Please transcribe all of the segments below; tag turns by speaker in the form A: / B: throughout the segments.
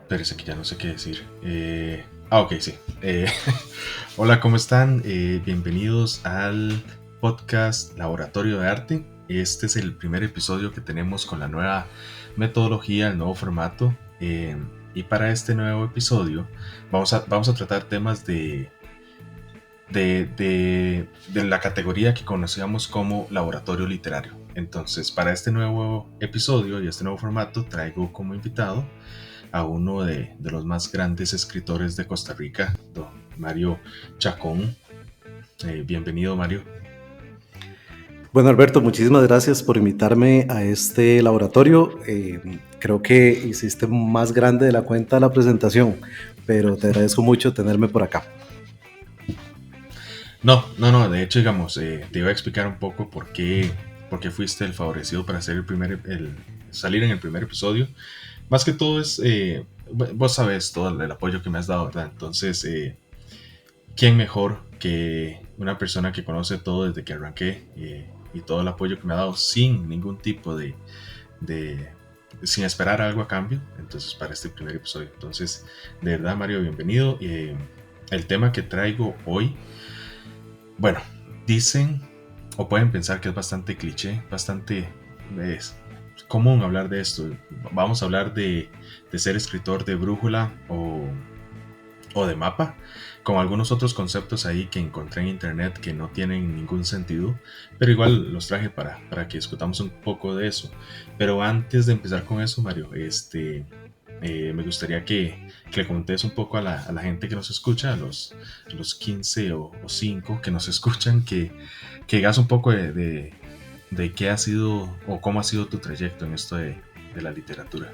A: Parece que ya no sé qué decir. Ok, sí. Hola, ¿cómo están? Bienvenidos al podcast Laboratorio de Arte. Este es el primer episodio que tenemos con la nueva metodología, el nuevo formato. Y para este nuevo episodio vamos a tratar temas de la categoría que conocíamos como laboratorio literario. Entonces, para este nuevo episodio y este nuevo formato, traigo como invitado a uno de los más grandes escritores de Costa Rica, don Mario Chacón. Bienvenido, Mario.
B: Bueno, Alberto, muchísimas gracias por invitarme a este laboratorio. Creo que hiciste más grande de la cuenta la presentación, pero te agradezco mucho tenerme por acá.
A: No, de hecho, digamos, te iba a explicar un poco por qué fuiste el favorecido para hacer salir en el primer episodio. Más que todo es, vos sabes todo el apoyo que me has dado, ¿verdad? Entonces, ¿quién mejor que una persona que conoce todo desde que arranqué y todo el apoyo que me ha dado sin ningún tipo de sin esperar algo a cambio? Entonces, para este primer episodio. Entonces, de verdad, Mario, bienvenido. El tema que traigo hoy, bueno, dicen o pueden pensar que es bastante cliché, bastante es común hablar de esto. Vamos a hablar de ser escritor de brújula o de mapa, con algunos otros conceptos ahí que encontré en internet que no tienen ningún sentido, pero igual los traje para que discutamos un poco de eso. Pero antes de empezar con eso, Mario, me gustaría que le comentes un poco a la gente que nos escucha, a los 15 o 5 que nos escuchan, que digas un poco de qué ha sido o cómo ha sido tu trayecto en esto de la literatura.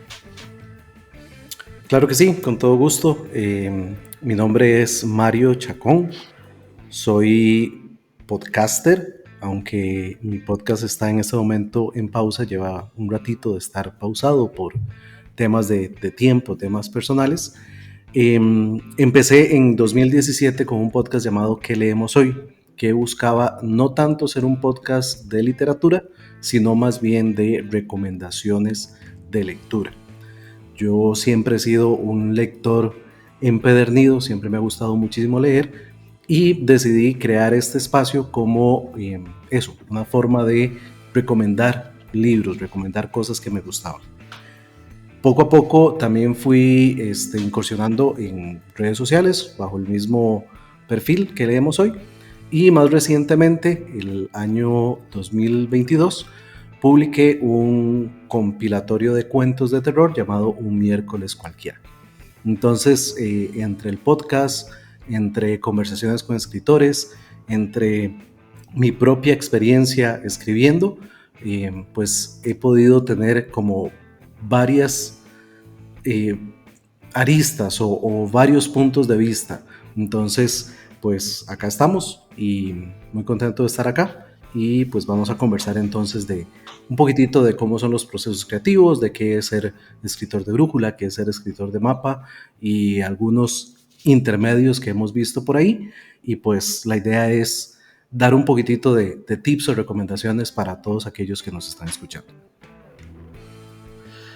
B: Claro que sí, con todo gusto. Mi nombre es Mario Chacón. Soy podcaster, aunque mi podcast está en este momento en pausa, lleva un ratito de estar pausado por temas de tiempo, temas personales. Empecé en 2017 con un podcast llamado ¿Qué leemos hoy?, que buscaba no tanto ser un podcast de literatura, sino más bien de recomendaciones de lectura. Yo siempre he sido un lector empedernido, siempre me ha gustado muchísimo leer y decidí crear este espacio como una forma de recomendar libros, recomendar cosas que me gustaban. Poco a poco también fui incursionando en redes sociales bajo el mismo perfil que leemos hoy, y más recientemente, el año 2022, publiqué un compilatorio de cuentos de terror llamado Un miércoles cualquiera. Entonces, entre el podcast, entre conversaciones con escritores, entre mi propia experiencia escribiendo, pues he podido tener como varias eh, aristas o varios puntos de vista. Entonces, pues acá estamos y muy contento de estar acá, y pues vamos a conversar entonces de un poquitito de cómo son los procesos creativos, de qué es ser escritor de brújula, qué es ser escritor de mapa y algunos intermedios que hemos visto por ahí. Y pues la idea es dar un poquitito de tips o recomendaciones para todos aquellos que nos están escuchando.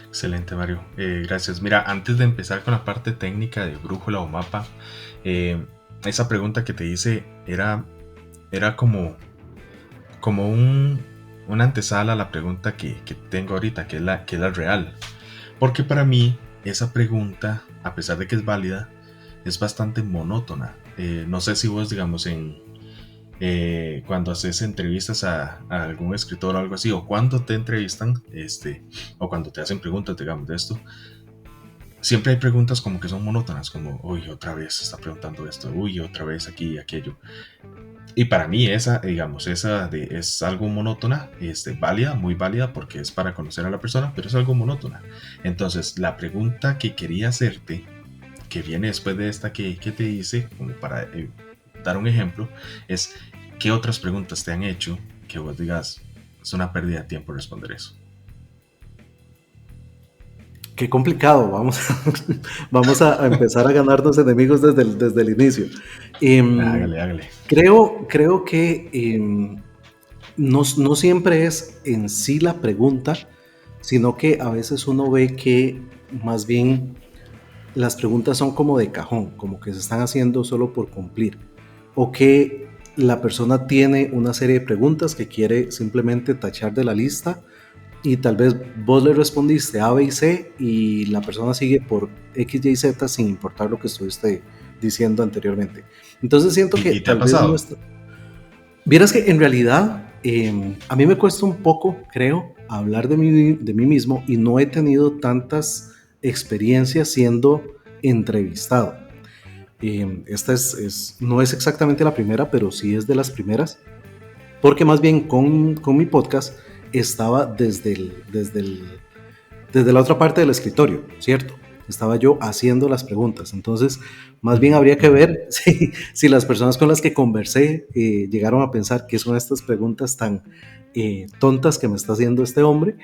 A: Excelente, Mario. Gracias. Mira, antes de empezar con la parte técnica de brújula o mapa, esa pregunta que te hice era como una antesala a la pregunta que tengo ahorita, que es la real. Porque para mí, esa pregunta, a pesar de que es válida, es bastante monótona. No sé si vos, digamos, cuando haces entrevistas a algún escritor o algo así, o cuando te entrevistan, o cuando te hacen preguntas, digamos, de esto, siempre hay preguntas como que son monótonas, como, uy, otra vez está preguntando esto, uy, otra vez aquí y aquello. Y para mí esa, digamos, es algo monótona, válida, muy válida, porque es para conocer a la persona, pero es algo monótona. Entonces, la pregunta que quería hacerte, que viene después de esta que te hice, como para dar un ejemplo, es ¿qué otras preguntas te han hecho que vos digas, es una pérdida de tiempo responder eso?
B: Qué complicado, vamos a empezar a ganarnos enemigos desde el inicio.
A: Hágale, hágale.
B: Creo que no siempre es en sí la pregunta, sino que a veces uno ve que más bien las preguntas son como de cajón, como que se están haciendo solo por cumplir, o que la persona tiene una serie de preguntas que quiere simplemente tachar de la lista y tal vez vos le respondiste A, B y C y la persona sigue por X, Y, Z sin importar lo que estuviste diciendo anteriormente. Entonces siento que
A: ¿Y te ha
B: tal vez
A: pasado?
B: nuestra... Vieras que en realidad a mí me cuesta un poco, creo, hablar de mí mismo y no he tenido tantas experiencias siendo entrevistado. Esta no es exactamente la primera, pero sí es de las primeras, porque más bien con mi podcast estaba desde la otra parte del escritorio, ¿cierto? Estaba yo haciendo las preguntas. Entonces, más bien habría que
A: Ujú.
B: ver si las personas con las que conversé llegaron a pensar qué son estas preguntas tan tontas que me está haciendo este hombre,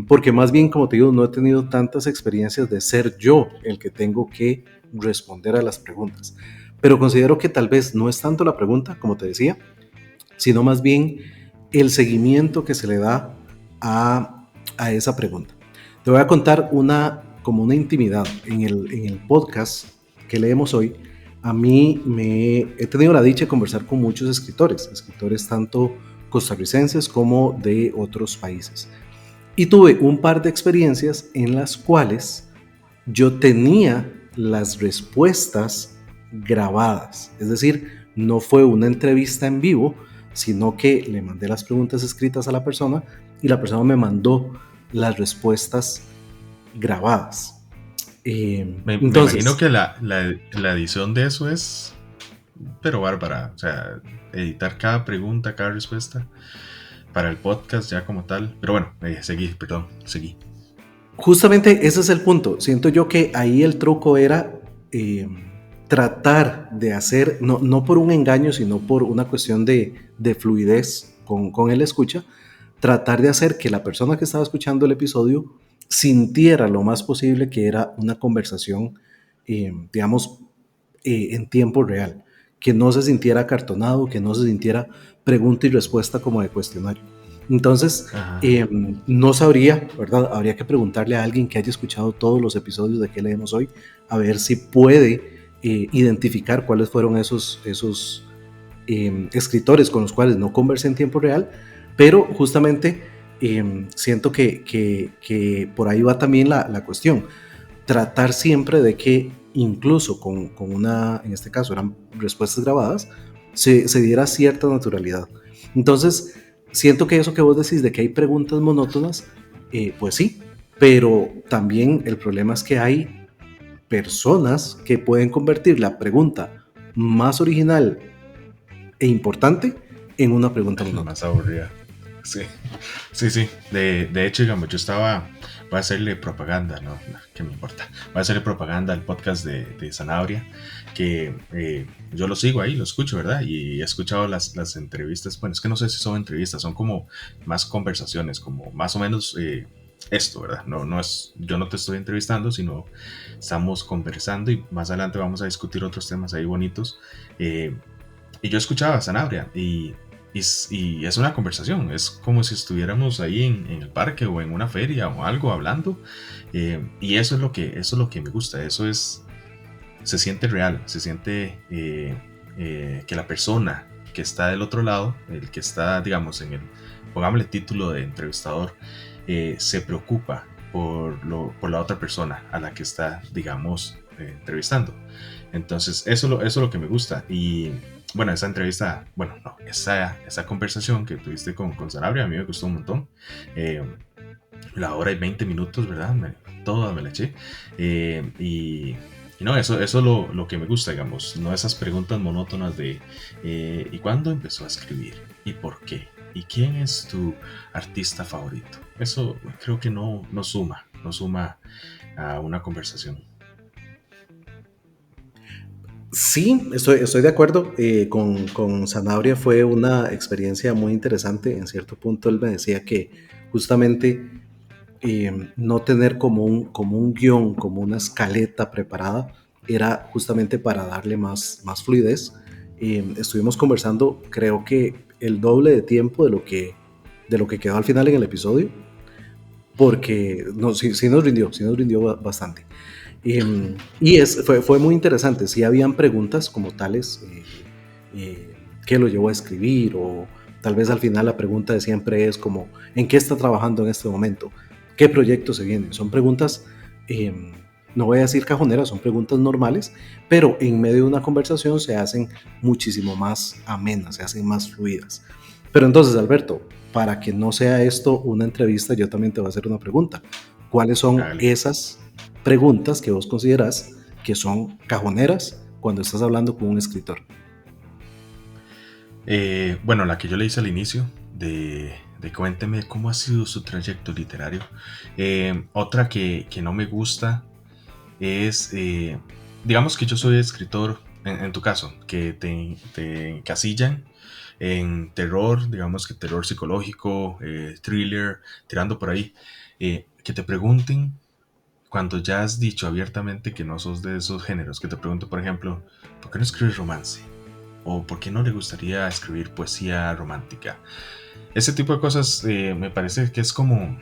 B: porque más bien, como te digo, no he tenido tantas experiencias de ser yo el que tengo que responder a las preguntas. Pero considero que tal vez no es tanto la pregunta, como te decía, sino más bien el seguimiento que se le da a esa pregunta. Te voy a contar como una intimidad. En el podcast que leemos hoy, he tenido la dicha de conversar con muchos escritores tanto costarricenses como de otros países. Y tuve un par de experiencias en las cuales yo tenía las respuestas grabadas. Es decir, no fue una entrevista en vivo, sino que le mandé las preguntas escritas a la persona y la persona me mandó las respuestas grabadas.
A: Me imagino
B: Entonces,
A: que la edición de eso es, pero bárbara. O sea, editar cada pregunta, cada respuesta para el podcast ya como tal. Pero bueno, seguí.
B: justamente ese es el punto. Siento yo que ahí el truco era tratar de hacer, no por un engaño, sino por una cuestión de fluidez con el escucha, tratar de hacer que la persona que estaba escuchando el episodio sintiera lo más posible que era una conversación, digamos, en tiempo real, que no se sintiera acartonado, que no se sintiera pregunta y respuesta como de cuestionario. Entonces,
A: Ajá.
B: no sabría, ¿verdad? Habría que preguntarle a alguien que haya escuchado todos los episodios de que leemos hoy, a ver si puede identificar cuáles fueron esos escritores con los cuales no conversé en tiempo real, pero justamente siento que por ahí va también la cuestión. Tratar siempre de que incluso con una, en este caso eran respuestas grabadas, se diera cierta naturalidad. Entonces, siento que eso que vos decís de que hay preguntas monótonas, pues sí, pero también el problema es que hay personas que pueden convertir la pregunta más original e importante en una pregunta
A: Más
B: monótona.
A: aburrida. Sí, sí. De hecho, digamos, voy a hacerle propaganda, no, ¿qué me importa? Voy a hacerle propaganda al podcast de Sanabria, que yo lo sigo ahí, lo escucho, ¿verdad? Y he escuchado las entrevistas, bueno, es que no sé si son entrevistas, son como más conversaciones, como más o menos esto, ¿verdad? No es, yo no te estoy entrevistando, sino estamos conversando y más adelante vamos a discutir otros temas ahí bonitos. Y yo escuchaba a Sanabria y es una conversación, es como si estuviéramos ahí en el parque o en una feria o algo hablando. Y eso es lo que me gusta, se siente real, se siente que la persona que está del otro lado, el que está, digamos, pongámosle título de entrevistador, se preocupa por la otra persona a la que está, digamos, entrevistando. Entonces, eso es lo que me gusta. Y bueno, esa entrevista, bueno, no, esa conversación que tuviste con Sanabria a mí me gustó un montón. Eh, la hora y 20 minutos, ¿verdad? Toda me la eché. Y no, eso es lo que me gusta, digamos, no esas preguntas monótonas de ¿y cuándo empezó a escribir? ¿Y por qué? ¿Y quién es tu artista favorito? Eso creo que no suma a una conversación.
B: Sí, estoy de acuerdo. Con Sanabria fue una experiencia muy interesante. En cierto punto él me decía que justamente no tener como un guión, como una escaleta preparada, era justamente para darle más fluidez. Estuvimos conversando, creo que el doble de tiempo de lo que quedó al final en el episodio, porque no, sí nos rindió bastante. Fue muy interesante. Sí habían preguntas como tales, ¿qué lo llevó a escribir? O tal vez al final la pregunta de siempre es como, ¿en qué está trabajando en este momento? ¿Qué proyectos se vienen? Son preguntas, no voy a decir cajoneras, son preguntas normales, pero en medio de una conversación se hacen muchísimo más amenas, se hacen más fluidas. Pero entonces, Alberto, para que no sea esto una entrevista, yo también te voy a hacer una pregunta. ¿Cuáles son
A: Hágale.
B: esas preguntas que vos considerás que son cajoneras cuando estás hablando con un escritor?
A: Bueno, la que yo le hice al inicio de cuénteme cómo ha sido su trayecto literario. Otra que no me gusta es, digamos que yo soy escritor, en tu caso, que te encasillan en terror, digamos que terror psicológico, thriller, tirando por ahí, que te pregunten cuando ya has dicho abiertamente que no sos de esos géneros, que te pregunten, por ejemplo, ¿por qué no escribes romance? ¿O por qué no le gustaría escribir poesía romántica? Ese tipo de cosas me parece que es como,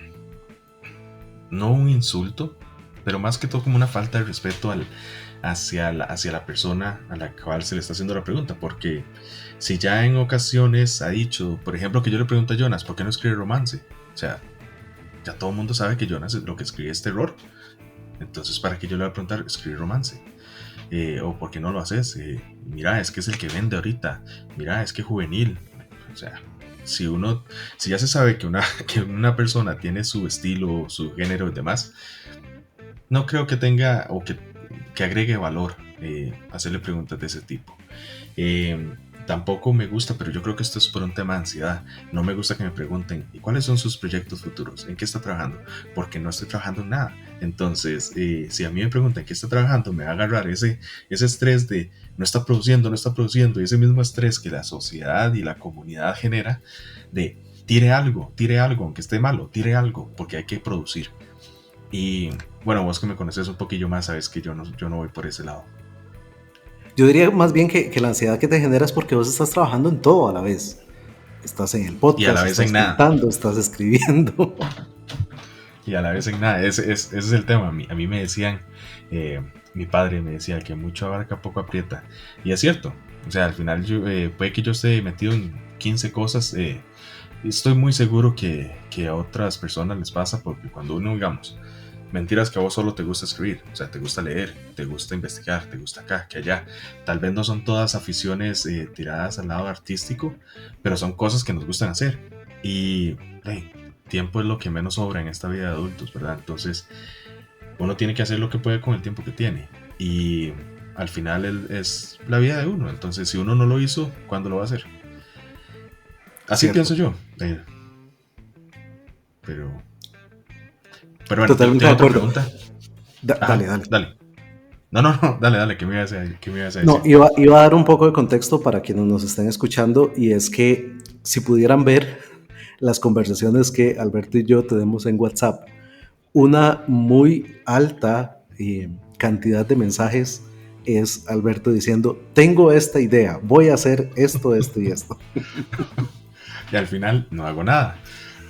A: no un insulto, pero más que todo como una falta de respeto hacia la persona a la cual se le está haciendo la pregunta. Porque si ya en ocasiones ha dicho, por ejemplo, que yo le pregunto a Jonas, ¿por qué no escribe romance? O sea, ya todo el mundo sabe que Jonas lo que escribe es terror. Entonces, ¿para qué yo le voy a preguntar escribir romance? O ¿por qué no lo haces? Mira, es que es el que vende ahorita. Mira, es que es juvenil. O sea, si ya se sabe que una persona tiene su estilo, su género y demás, no creo que tenga que agregue valor hacerle preguntas de ese tipo. Eh, Tampoco me gusta, pero yo creo que esto es por un tema de ansiedad. No me gusta que me pregunten, ¿y cuáles son sus proyectos futuros? ¿En qué está trabajando? Porque no estoy trabajando en nada. Entonces, si a mí me preguntan en qué está trabajando, me va a agarrar ese estrés de no está produciendo, no está produciendo, y ese mismo estrés que la sociedad y la comunidad genera de tire algo, aunque esté malo, tire algo, porque hay que producir. Y bueno, vos que me conoces un poquillo más, sabes que yo no voy por ese lado.
B: Yo diría más bien que la ansiedad que te genera es porque vos estás trabajando en todo a la vez. Estás en el
A: Y a la
B: podcast,
A: vez en
B: estás
A: nada.
B: pintando, estás escribiendo.
A: Y a la vez en nada. Ese es el tema. A mí me decían, mi padre me decía que mucho abarca, poco aprieta. Y es cierto. O sea, al final puede que yo esté metido en 15 cosas. Estoy muy seguro que a otras personas les pasa porque cuando uno, digamos, mentiras que a vos solo te gusta escribir, o sea, te gusta leer, te gusta investigar, te gusta acá, que allá. Tal vez no son todas aficiones tiradas al lado artístico, pero son cosas que nos gustan hacer. Y hey, tiempo es lo que menos sobra en esta vida de adultos, ¿verdad? Entonces, uno tiene que hacer lo que puede con el tiempo que tiene. Y al final es la vida de uno. Entonces, si uno no lo hizo, ¿cuándo lo va a hacer? Así
B: Cierto.
A: pienso yo. Pero, pero bueno,
B: Totalmente de
A: tengo otra
B: acuerdo.
A: pregunta.
B: Dale,
A: Ajá,
B: dale.
A: dale. No, dale, ¿qué me ibas qué me ibas a
B: No,
A: decir?
B: iba a dar un poco de contexto para quienes nos estén escuchando y es que si pudieran ver las conversaciones que Alberto y yo tenemos en WhatsApp, una muy alta cantidad de mensajes es Alberto diciendo, tengo esta idea, voy a hacer esto, esto y esto.
A: Y al final no hago nada.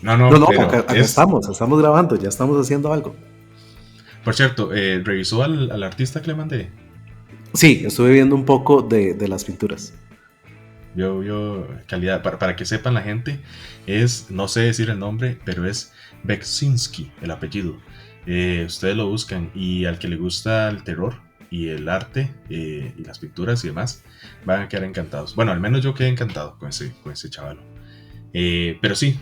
B: No, no,
A: Pero
B: acá estamos grabando, ya estamos haciendo algo.
A: por cierto, ¿revisó al artista que le mandé?
B: Sí, estuve viendo un poco de las pinturas.
A: Calidad, para que sepan la gente, no sé decir el nombre, pero es Beksinski, el apellido. Ustedes lo buscan y al que le gusta el terror y el arte y las pinturas y demás, van a quedar encantados. Bueno, al menos yo quedé encantado con ese chaval. Pero sí,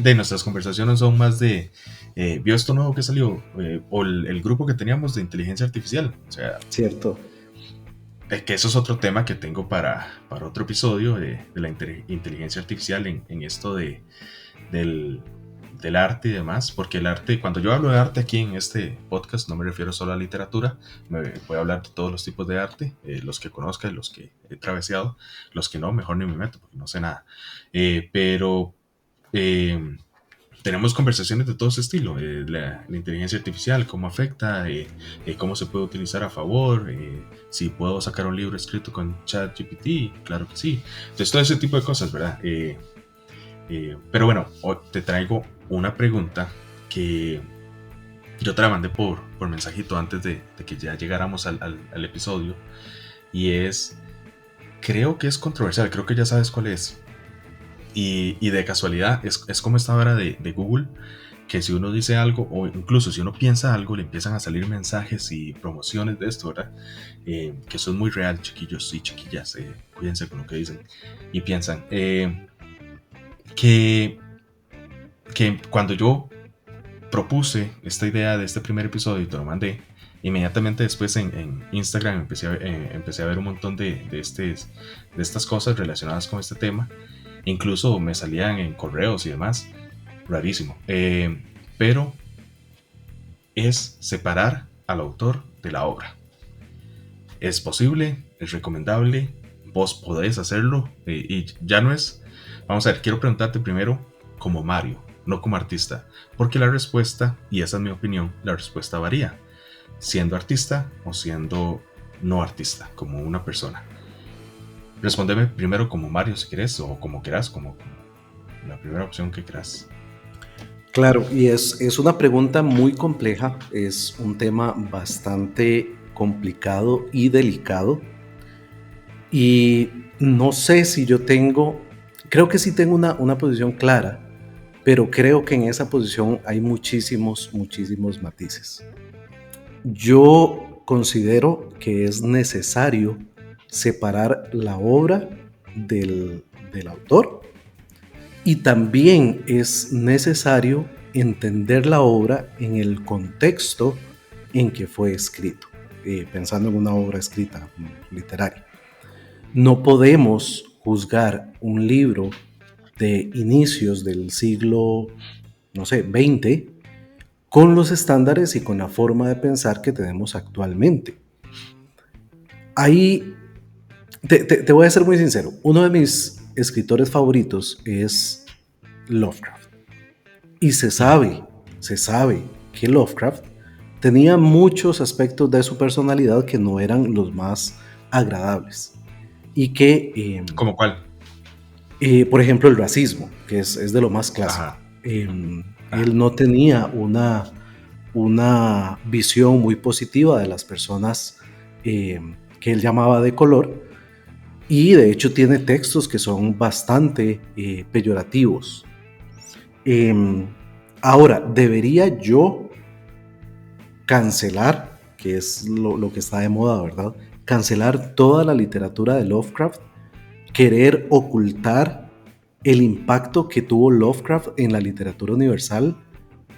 A: de nuestras conversaciones son más de, ¿vio esto nuevo que salió? O el grupo que teníamos de inteligencia artificial. O sea,
B: Cierto.
A: que eso es otro tema que tengo para otro episodio de la inteligencia artificial en esto del arte y demás, porque el arte, cuando yo hablo de arte aquí en este podcast, no me refiero solo a literatura, voy a hablar de todos los tipos de arte, los que conozca, los que he traveseado, los que no, mejor ni me meto porque no sé nada. Pero tenemos conversaciones de todo ese estilo, la inteligencia artificial, cómo afecta, cómo se puede utilizar a favor, si puedo sacar un libro escrito con ChatGPT, claro que sí. Entonces todo ese tipo de cosas, ¿verdad? Pero bueno, hoy te traigo una pregunta que Yo te la mandé por mensajito antes de que ya llegáramos al episodio. Y es, creo que es controversial, creo que ya sabes cuál es. Y de casualidad, es como esta hora de Google, que si uno dice algo, o incluso si uno piensa algo, le empiezan a salir mensajes y promociones de esto, ¿verdad? Que eso es muy real, chiquillos y chiquillas, cuídense con lo que dicen. Y piensan que, que cuando yo propuse esta idea de este primer episodio y te lo mandé, inmediatamente después en Instagram empecé a ver un montón de estas cosas relacionadas con este tema. Incluso me salían en correos y demás. Rarísimo. Pero es separar al autor de la obra. Es posible, es recomendable, vos podés hacerlo, y ya no es... Vamos a ver, quiero preguntarte primero como Mario, no como artista, porque la respuesta, y esa es mi opinión, la respuesta varía, siendo artista o siendo no artista, como una persona. Respóndeme primero como Mario si querés, o como quieras, como la primera opción que quieras.
B: Claro, y es una pregunta muy compleja, es un tema bastante complicado y delicado. Y no sé si yo creo que sí tengo una posición clara, pero creo que en esa posición hay muchísimos matices. Yo considero que es necesario separar la obra del autor, y también es necesario entender la obra en el contexto en que fue escrito, pensando en una obra escrita literaria. No podemos juzgar un libro de inicios del siglo, no sé, XX, con los estándares y con la forma de pensar que tenemos actualmente. Ahí te voy a ser muy sincero. Uno de mis escritores favoritos es Lovecraft. Y se sabe que Lovecraft tenía muchos aspectos de su personalidad que no eran los más agradables. Y que...
A: ¿Cómo cuál?
B: Por ejemplo, el racismo, que es de lo más clásico. Él no tenía una visión muy positiva de las personas que él llamaba de color, y de hecho tiene textos que son bastante peyorativos. Ahora, ¿debería yo cancelar, que es lo que está de moda, ¿verdad? Cancelar toda la literatura de Lovecraft, querer ocultar el impacto que tuvo Lovecraft en la literatura universal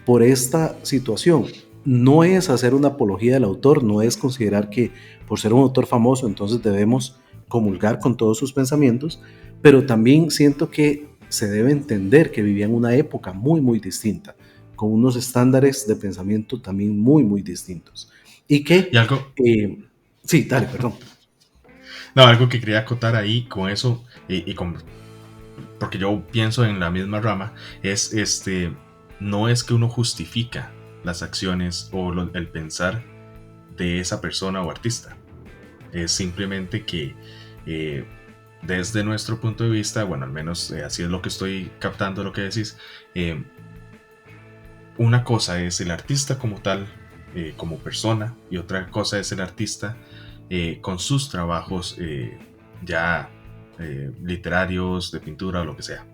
B: por esta situación? No es hacer una apología del autor, no es considerar que por ser un autor famoso entonces debemos comulgar con todos sus pensamientos, pero también siento que se debe entender que vivía en una época muy distinta, con unos estándares de pensamiento también muy distintos. Y que...
A: Y algo,
B: sí, dale, perdón.
A: no, algo que quería acotar ahí con eso, porque yo pienso en la misma rama, es no es que uno justifica las acciones o el pensar de esa persona o artista. Es simplemente que desde nuestro punto de vista, bueno, al menos así es lo que estoy captando lo que decís, una cosa es el artista como tal, como persona, y otra cosa es el artista con sus trabajos ya literarios, de pintura o lo que sea.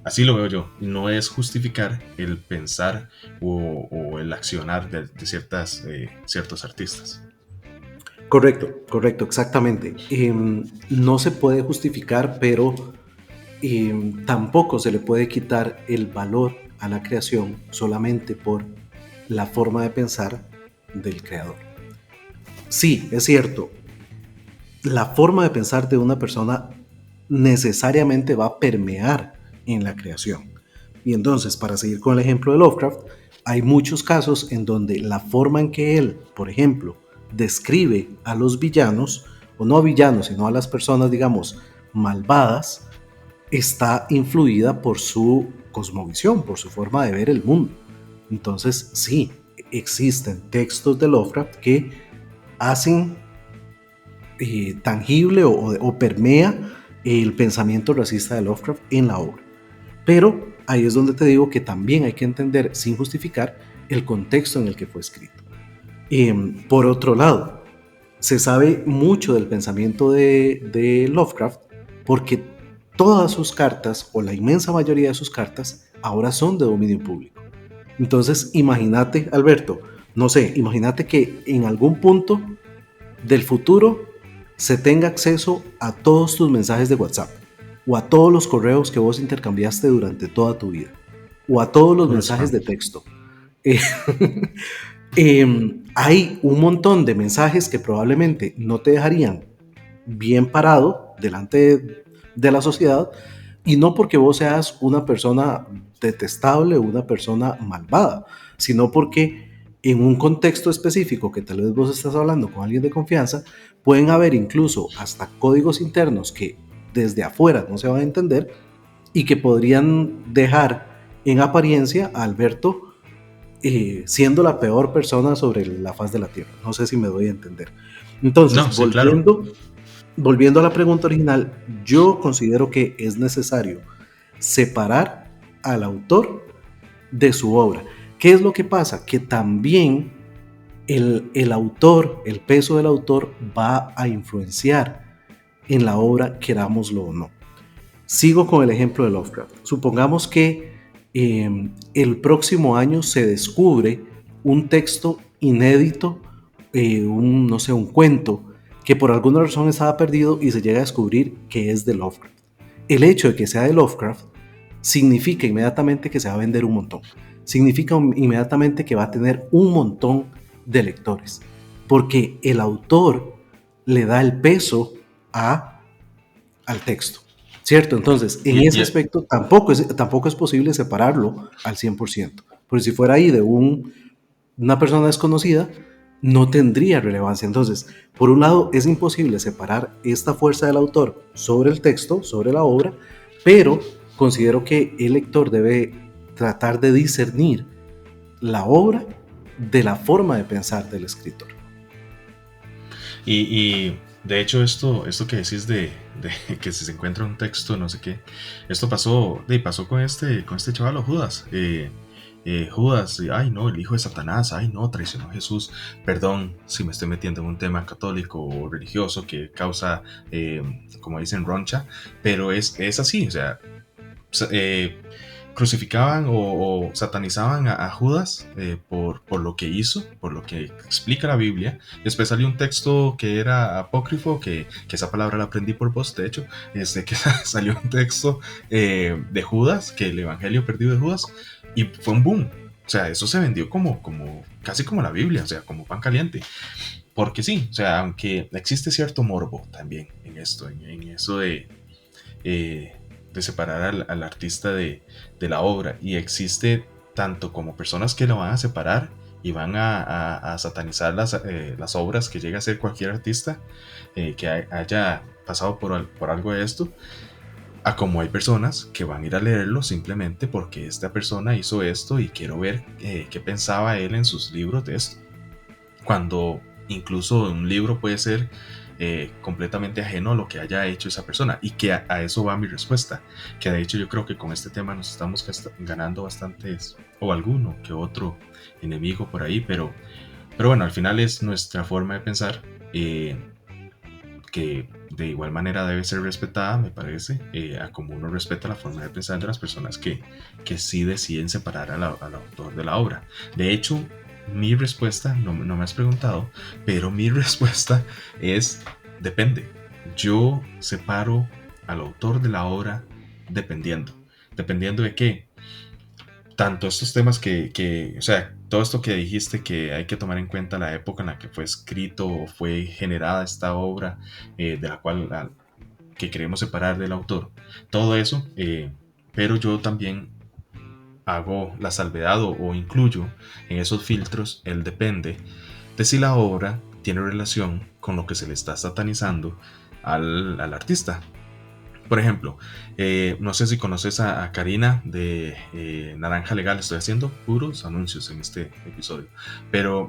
A: Así lo veo yo. No es justificar el pensar o el accionar de ciertos artistas.
B: Correcto, exactamente. No se puede justificar, pero tampoco se le puede quitar el valor a la creación solamente por la forma de pensar del creador. Sí, es cierto, la forma de pensar de una persona necesariamente va a permear en la creación. Y entonces, para seguir con el ejemplo de Lovecraft, hay muchos casos en donde la forma en que él, por ejemplo, describe a los villanos, o no a villanos, sino a las personas, digamos, malvadas, está influida por su cosmovisión, por su forma de ver el mundo. Entonces, sí, existen textos de Lovecraft que hacen tangible o permea el pensamiento racista de Lovecraft en la obra. Pero ahí es donde te digo que también hay que entender, sin justificar, el contexto en el que fue escrito. Por otro lado, se sabe mucho del pensamiento de Lovecraft porque todas sus cartas, o la inmensa mayoría de sus cartas, ahora son de dominio público. Entonces, imagínate, Alberto, no sé, imagínate que en algún punto del futuro se tenga acceso a todos tus mensajes de WhatsApp, o a todos los correos que vos intercambiaste durante toda tu vida, o a todos los
A: Puro
B: mensajes
A: spam.
B: de texto. Eh, hay un montón de mensajes que probablemente no te dejarían bien parado delante de la sociedad, y no porque vos seas una persona detestable o una persona malvada, sino porque en un contexto específico que tal vez vos estás hablando con alguien de confianza, pueden haber incluso hasta códigos internos que desde afuera no se van a entender y que podrían dejar en apariencia a Alberto siendo la peor persona sobre la faz de la Tierra. No sé si me doy a entender. Entonces,
A: No, sí, claro.
B: volviendo a la pregunta original, yo considero que es necesario separar al autor de su obra. ¿Qué es lo que pasa? Que también el autor, el peso del autor va a influenciar en la obra, querámoslo o no. Sigo con el ejemplo de Lovecraft. Supongamos que el próximo año se descubre un texto inédito, no sé, un cuento que por alguna razón estaba perdido y se llega a descubrir que es de Lovecraft. El hecho de que sea de Lovecraft significa inmediatamente que se va a vender un montón. Significa inmediatamente que va a tener un montón de lectores. Porque el autor le da el peso al texto. ¿Cierto? Entonces, en
A: Y,
B: ese aspecto tampoco es posible separarlo al 100%. Porque si fuera ahí de una persona desconocida, no tendría relevancia. Entonces, por un lado, es imposible separar esta fuerza del autor sobre el texto, sobre la obra, pero considero que el lector debe tratar de discernir la obra de la forma de pensar del escritor.
A: y de hecho, esto que decís de que si se encuentra un texto, no sé qué, esto pasó con este chaval, Judas. Judas, ay no, el hijo de Satanás, ay no, traicionó a Jesús. Perdón si me estoy metiendo en un tema católico o religioso que causa, como dicen, roncha, pero es así, o sea, eh, crucificaban o satanizaban a Judas por lo que hizo, por lo que explica la Biblia. Después salió un texto que era apócrifo, que esa palabra la aprendí por vos, de hecho, que salió un texto de Judas, que el Evangelio perdido de Judas, y fue un boom. O sea, eso se vendió casi como la Biblia, o sea, como pan caliente. Porque sí, o sea, aunque existe cierto morbo también en esto, en eso eh, de separar al artista de la obra, y existe tanto como personas que lo van a separar y van a satanizar las obras que llega a ser cualquier artista que haya pasado por algo de esto, a como hay personas que van a ir a leerlo simplemente porque esta persona hizo esto y quiero ver qué pensaba él en sus libros de esto, cuando incluso un libro puede ser completamente ajeno a lo que haya hecho esa persona, y que a eso va mi respuesta, que de hecho yo creo que con este tema nos estamos ganando bastantes o alguno que otro enemigo por ahí, pero bueno, al final es nuestra forma de pensar, que de igual manera debe ser respetada, me parece, a como uno respeta la forma de pensar de las personas que sí deciden separar al autor de la obra. De hecho, mi respuesta, no me has preguntado, pero mi respuesta es: depende. Yo separo al autor de la obra dependiendo. ¿Dependiendo de qué? Tanto estos temas o sea, todo esto que dijiste, que hay que tomar en cuenta la época en la que fue escrito o fue generada esta obra, de la cual que queremos separar del autor. Todo eso, pero yo también hago la salvedad o incluyo en esos filtros el depende de si la obra tiene relación con lo que se le está satanizando al artista. Por ejemplo, no sé si conoces a Karina de Naranja Legal. Estoy haciendo puros anuncios en este episodio, pero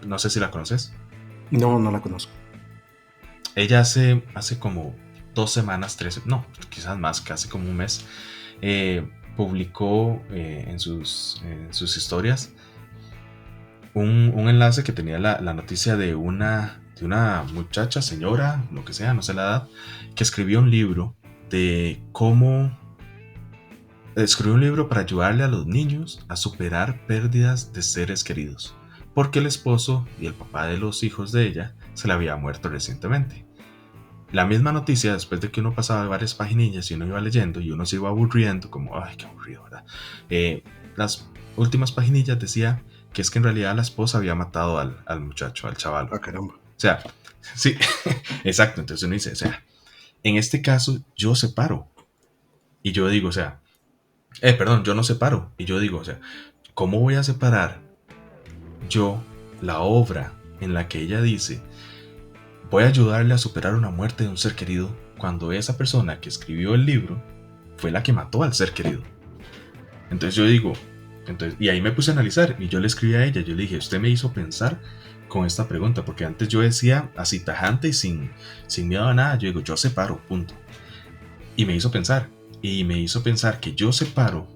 A: no sé si la conoces.
B: No, no la conozco.
A: Ella hace como 2 semanas, 3, no, quizás más, casi como un mes, publicó en sus historias un enlace que tenía la noticia de una muchacha, señora, lo que sea, no sé la edad, que escribió un libro de cómo... Escribió un libro para ayudarle a los niños a superar pérdidas de seres queridos, porque el esposo y el papá de los hijos de ella se le había muerto recientemente. La misma noticia, después de que uno pasaba varias paginillas y uno iba leyendo y uno se iba aburriendo, como, ay, qué aburrido, ¿verdad? Las últimas paginillas decía que es que en realidad la esposa había matado al muchacho, al chavalo.
B: Ah, caramba.
A: O sea, sí, exacto. Entonces uno dice, o sea, en este caso yo separo. Y yo digo, o sea, perdón, yo no separo. Y yo digo, o sea, ¿cómo voy a separar yo la obra en la que ella dice voy a ayudarle a superar una muerte de un ser querido cuando esa persona que escribió el libro fue la que mató al ser querido? Entonces yo digo, y ahí me puse a analizar y yo le escribí a ella, yo le dije, usted me hizo pensar con esta pregunta, porque antes yo decía así tajante y sin miedo a nada, yo digo, yo separo, punto. Y me hizo pensar que yo separo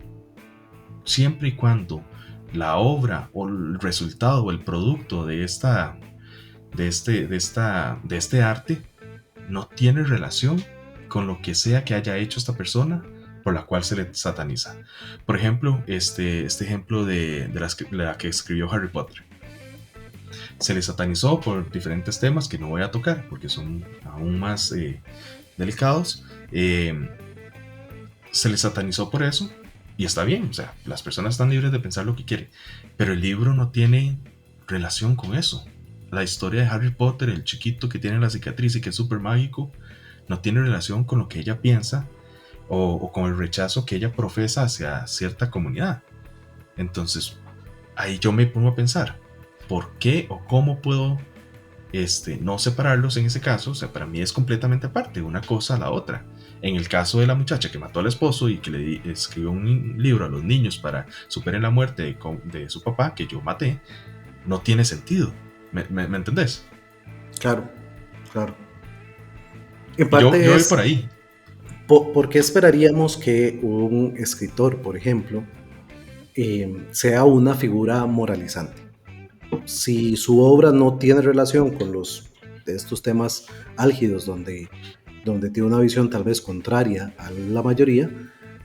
A: siempre y cuando la obra o el resultado o el producto de este arte no tiene relación con lo que sea que haya hecho esta persona por la cual se le sataniza. Por ejemplo, este ejemplo de la que escribió Harry Potter. Se le satanizó por diferentes temas que no voy a tocar porque son aún más delicados. Se le satanizó por eso y está bien, o sea, las personas están libres de pensar lo que quieren, pero el libro no tiene relación con eso. La historia de Harry Potter, el chiquito que tiene la cicatriz y que es súper mágico, no tiene relación con lo que ella piensa o con el rechazo que ella profesa hacia cierta comunidad. Entonces, ahí yo me pongo a pensar, ¿por qué o cómo puedo no separarlos en ese caso? O sea, para mí es completamente aparte, una cosa a la otra. En el caso de la muchacha que mató al esposo y que le escribió un libro a los niños para superar la muerte de su papá, que yo maté, no tiene sentido. ¿Me entendés?
B: Claro, claro. En
A: Yo
B: parte
A: voy por
B: es,
A: ahí.
B: ¿por qué esperaríamos que un escritor, por ejemplo, sea una figura moralizante? Si su obra no tiene relación con de estos temas álgidos donde tiene una visión tal vez contraria a la mayoría,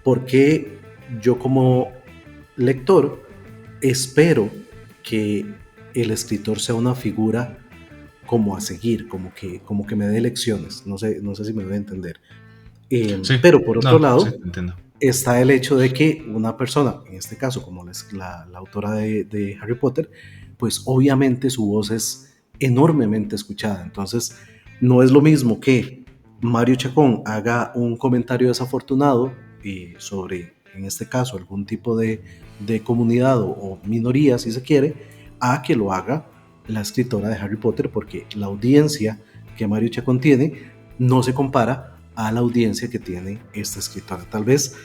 B: ¿por qué yo como lector espero que el escritor sea una figura como a seguir, como que me dé lecciones? No sé si me voy a entender.
A: Sí,
B: Pero por otro
A: no, sí,
B: lado,
A: entiendo.
B: está el hecho de que una persona, en este caso como la autora de Harry Potter, pues obviamente su voz es enormemente escuchada. Entonces, no es lo mismo que Mario Chacón haga un comentario desafortunado sobre, en este caso, algún tipo de comunidad o minoría, si se quiere, a que lo haga la escritora de Harry Potter, porque la audiencia que Mario Chacón tiene no se compara a la audiencia que tiene esta escritora. Tal vez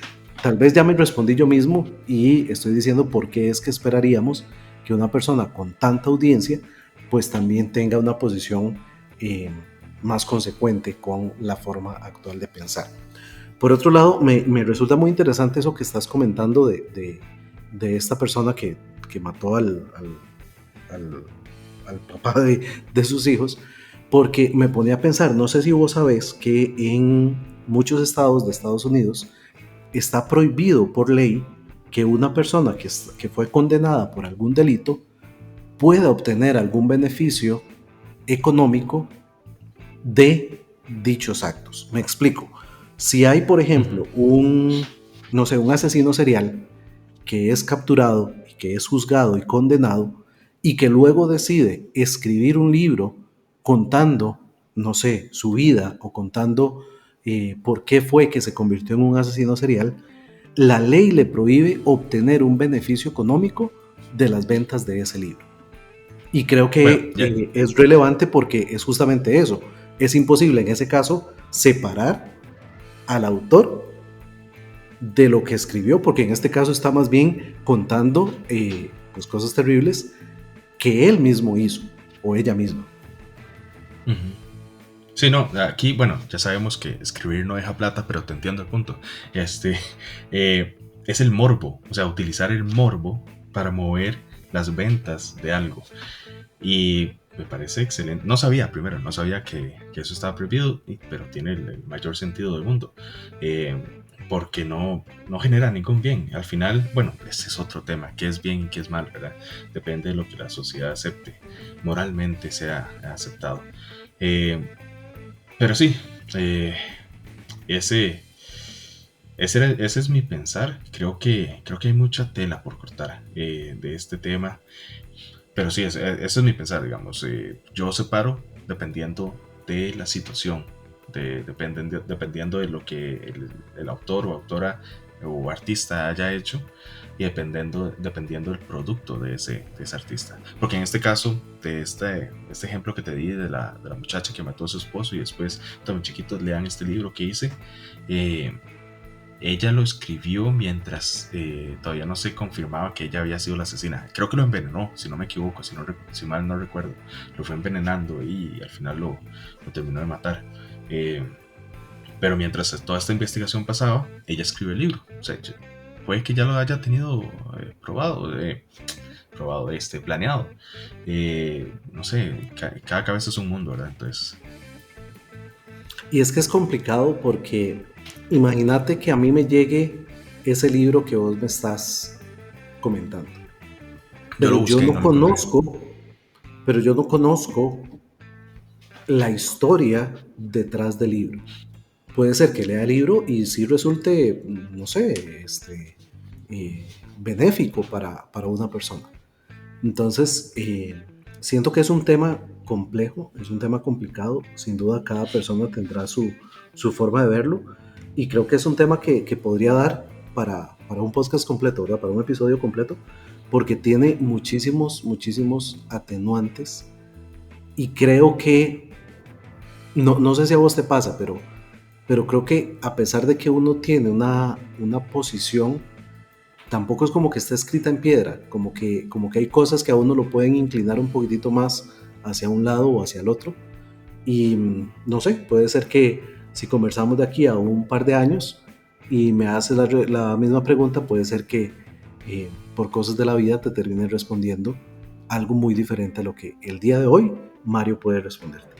B: ya me respondí yo mismo y estoy diciendo por qué es que esperaríamos que una persona con tanta audiencia pues también tenga una posición más consecuente con la forma actual de pensar. Por otro lado, me resulta muy interesante eso que estás comentando de esta persona que mató al, al papá de sus hijos, porque me ponía a pensar, no sé si vos sabés que en muchos estados de Estados Unidos está prohibido por ley que una persona que fue condenada por algún delito pueda obtener algún beneficio económico de dichos actos. Me explico. Si hay, por ejemplo, no sé, un asesino serial que es capturado y que es juzgado y condenado y que luego decide escribir un libro contando, no sé, su vida o contando por qué fue que se convirtió en un asesino serial, la ley le prohíbe obtener un beneficio económico de las ventas de ese libro. Y creo
A: Bueno,
B: que
A: ya,
B: es relevante porque es justamente eso. Es imposible en ese caso separar al autor de lo que escribió, porque en este caso está más bien contando pues cosas terribles que él mismo hizo o ella misma.
A: ujú. Sí, no, aquí, bueno, ya sabemos que escribir no deja plata, pero te entiendo el punto. Es el morbo, o sea, utilizar el morbo para mover las ventas de algo. Y me parece excelente. No sabía, primero, no sabía que eso estaba prohibido, pero tiene el mayor sentido del mundo. Eh, Porque no genera ningún bien. Al final, bueno, ese es otro tema, qué es bien y qué es mal, ¿verdad? Depende de lo que la sociedad acepte, moralmente sea aceptado. Eh, pero sí, eh, ese, ese es mi pensar. Creo que hay mucha tela por cortar de este tema. Pero sí, ese es mi pensar, digamos. Yo separo dependiendo de la situación, dependiendo de lo que el autor o autora o artista haya hecho y dependiendo del producto de ese artista. Porque en este caso, de este ejemplo que te di de la muchacha que mató a su esposo y después también chiquitos lean este libro que hice, eh, ella lo escribió mientras todavía no se confirmaba que ella había sido la asesina. Creo que lo envenenó, si no me equivoco, si mal no recuerdo. Lo fue envenenando y al final lo terminó de matar. Eh, pero mientras toda esta investigación pasaba, ella escribió el libro. O sea, puede que ya lo haya tenido planeado. No sé, cada cabeza es un mundo, ¿verdad? Entonces,
B: Y es que es complicado porque imagínate que a mí me llegue ese libro que vos me estás comentando,
A: yo lo
B: pero yo
A: busqué y
B: no
A: no lo encontré.
B: conozco, pero yo no conozco la historia detrás del libro. Puede ser que lea el libro y sí resulte, no sé, benéfico para una persona. Entonces, siento que es un tema complejo, es un tema complicado. Sin duda, cada persona tendrá su forma de verlo. Y creo que es un tema que podría dar para un podcast completo, ¿verdad? Para un episodio completo, porque tiene muchísimos atenuantes. Y creo que, no sé si a vos te pasa, pero creo que a pesar de que uno tiene una posición, tampoco es como que está escrita en piedra, como que hay cosas que a uno lo pueden inclinar un poquitito más hacia un lado o hacia el otro. Y no sé, puede ser que si conversamos de aquí a un par de años y me haces la misma pregunta, puede ser que por cosas de la vida te termine respondiendo algo muy diferente a lo que el día de hoy Mario puede responderte.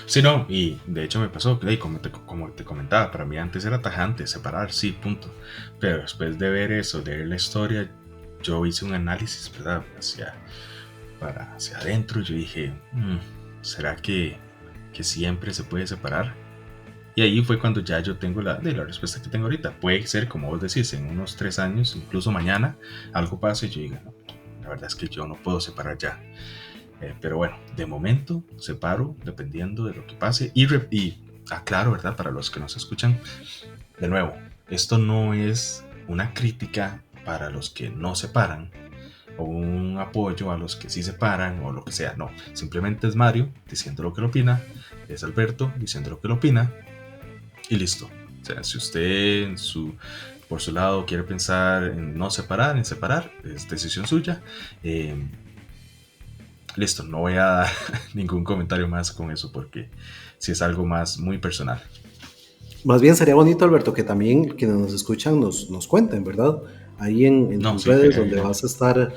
A: Sí, no, y de hecho me pasó, que como te comentaba, para mí antes era tajante, separar, sí, punto. Pero después de ver eso, de ver la historia, yo hice un análisis, ¿verdad? Hacia adentro, yo dije, ¿será que siempre se puede separar? Y ahí fue cuando ya yo tengo la respuesta que tengo ahorita. Puede ser, como vos decís, en unos 3 años, incluso mañana, algo pase y yo diga, no, la verdad es que yo no puedo separar ya. Pero bueno, de momento separo dependiendo de lo que pase y aclaro, ¿verdad? Para los que nos escuchan, de nuevo, esto no es una crítica para los que no separan o un apoyo a los que sí separan o lo que sea, no, simplemente es Mario diciendo lo que lo opina, es Alberto diciendo lo que lo opina y listo. O sea, si usted por su lado quiere pensar en no separar, en separar, es decisión suya. Listo, no voy a dar ningún comentario más con eso porque si es algo más muy personal.
B: Más bien sería bonito, Alberto, que también quienes nos escuchan nos cuenten, ¿verdad? Ahí en
A: No,
B: tus
A: sí,
B: redes
A: sería
B: donde
A: genial.
B: vas a estar,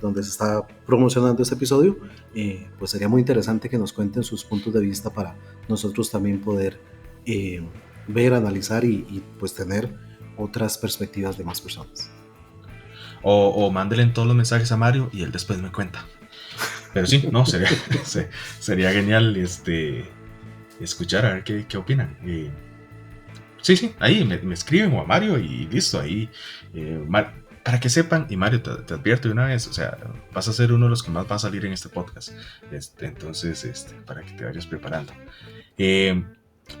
B: donde se está promocionando este episodio, pues sería muy interesante que nos cuenten sus puntos de vista para nosotros también poder eh, ver, analizar y pues tener otras perspectivas de más personas.
A: O mándele todos los mensajes a Mario y él después me cuenta. Pero sí, no, sería genial escuchar a ver qué opinan. Sí, sí, ahí me escriben o a Mario y listo, ahí. Para que sepan, y Mario, te advierto de una vez, o sea, vas a ser uno de los que más va a salir en este podcast. Entonces, para que te vayas preparando. Eh,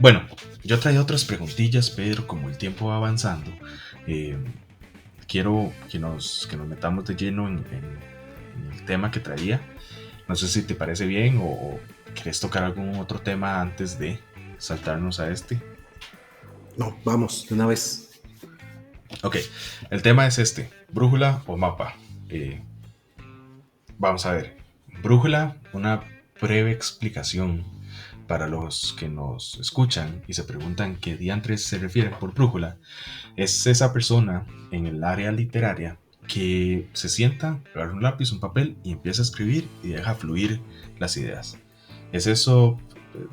A: bueno, yo traía otras preguntillas, pero como el tiempo va avanzando, eh, quiero que nos metamos de lleno en el tema que traía. No sé si te parece bien o quieres tocar algún otro tema antes de saltarnos a este.
B: No, vamos, de una vez.
A: Ok, el tema es brújula o mapa. Vamos a ver, brújula, una breve explicación para los que nos escuchan y se preguntan qué diantres se refiere por brújula. Es esa persona en el área literaria que se sienta, agarra un lápiz, un papel y empieza a escribir y deja fluir las ideas. Es eso,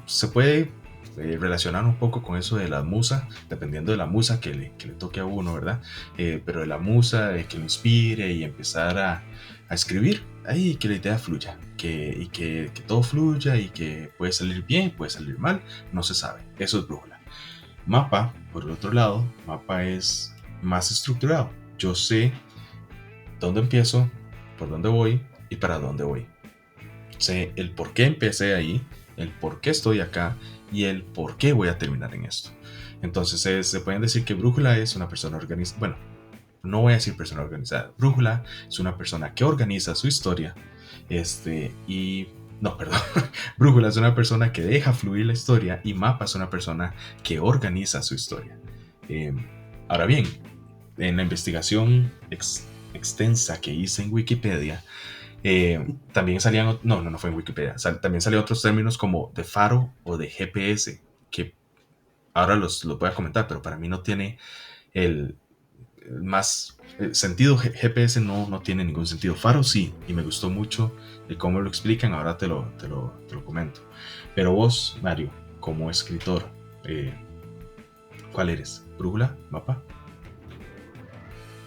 A: se puede relacionar un poco con eso de la musa, dependiendo de la musa que le toque a uno, ¿verdad? Pero de la musa, que lo inspire y empezar a escribir, ahí que la idea fluya, que todo fluya y que puede salir bien, puede salir mal, no se sabe. Eso es brújula. Mapa, por el otro lado, mapa es más estructurado. Yo sé dónde empiezo, por dónde voy y para dónde voy. Sé el por qué empecé ahí, el por qué estoy acá y el por qué voy a terminar en esto. Entonces se pueden decir que brújula es una persona organizada. Bueno, no voy a decir persona organizada. Brújula es una persona que organiza su historia. Y no, perdón. Brújula es una persona que deja fluir la historia y mapa es una persona que organiza su historia. Eh, Ahora bien, en la investigación extensa que hice en Wikipedia, también salían, no fue en Wikipedia, también salían otros términos como de faro o de GPS, que ahora los voy a comentar, pero para mí no tiene el más sentido. GPS no tiene ningún sentido. Faro sí, y me gustó mucho el cómo lo explican, ahora te lo comento. Pero vos, Mario, como escritor, ¿cuál eres? ¿Brújula? ¿Mapa?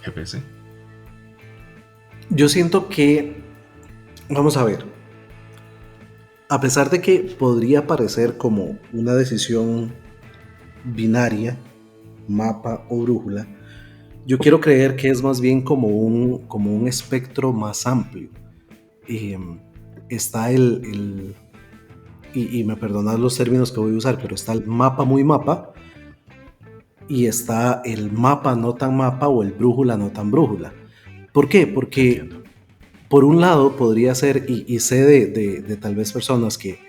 A: ¿GPS?
B: Yo siento que, vamos a ver, a pesar de que podría parecer como una decisión binaria, mapa o brújula, yo quiero creer que es más bien como un espectro más amplio. Eh, Está y me perdonas los términos que voy a usar, pero está el mapa muy mapa y está el mapa no tan mapa o el brújula no tan brújula. ¿Por qué? Porque
A: Entiendo.
B: por un lado podría ser, y sé de tal vez personas que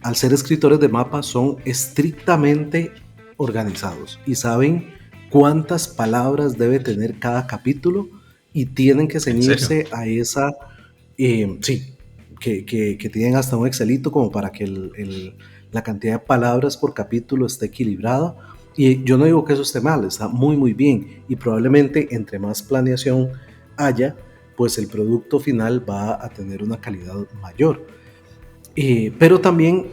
B: al ser escritores de mapa son estrictamente organizados y saben cuántas palabras debe tener cada capítulo y tienen que
A: ¿En serio?
B: ceñirse a esa, sí, que tienen hasta un Excelito como para que la cantidad de palabras por capítulo esté equilibrada. Y yo no digo que eso esté mal, está muy muy bien y probablemente entre más planeación haya, pues el producto final va a tener una calidad mayor. Pero también,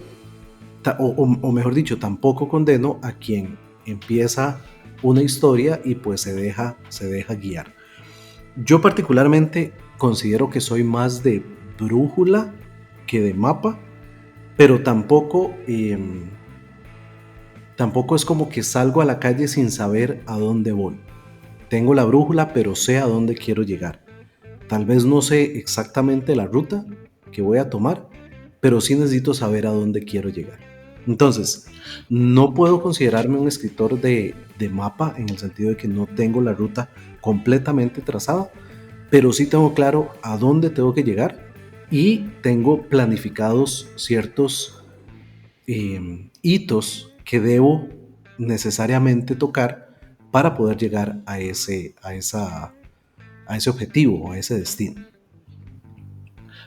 B: o mejor dicho, tampoco condeno a quien empieza una historia y pues se deja guiar. Yo particularmente considero que soy más de brújula que de mapa, pero tampoco es como que salgo a la calle sin saber a dónde voy. Tengo la brújula, pero sé a dónde quiero llegar. Tal vez no sé exactamente la ruta que voy a tomar, pero sí necesito saber a dónde quiero llegar. Entonces, no puedo considerarme un escritor de mapa en el sentido de que no tengo la ruta completamente trazada, pero sí tengo claro a dónde tengo que llegar y tengo planificados ciertos hitos que debo necesariamente tocar para poder llegar a ese objetivo, a ese destino.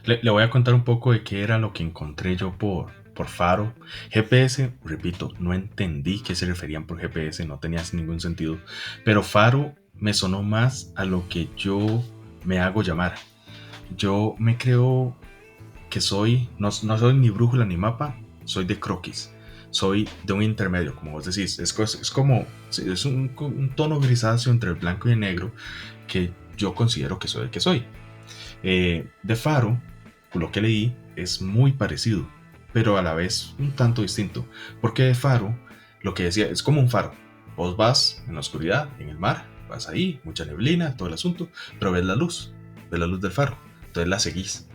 A: Le voy a contar un poco de qué era lo que encontré yo por faro. GPS, repito, no entendí qué se referían por GPS, no tenía ningún sentido. Pero faro me sonó más a lo que yo me hago llamar. Yo me creo que no soy ni brújula ni mapa, soy de croquis. Soy de un intermedio, como vos decís. Es como, es un tono grisáceo entre el blanco y el negro que yo considero que soy el que soy. De faro, por lo que leí, es muy parecido, pero a la vez un tanto distinto. Porque de faro, lo que decía, es como un faro. Vos vas en la oscuridad, en el mar, vas ahí, mucha neblina, todo el asunto, pero ves la luz del faro, entonces la seguís.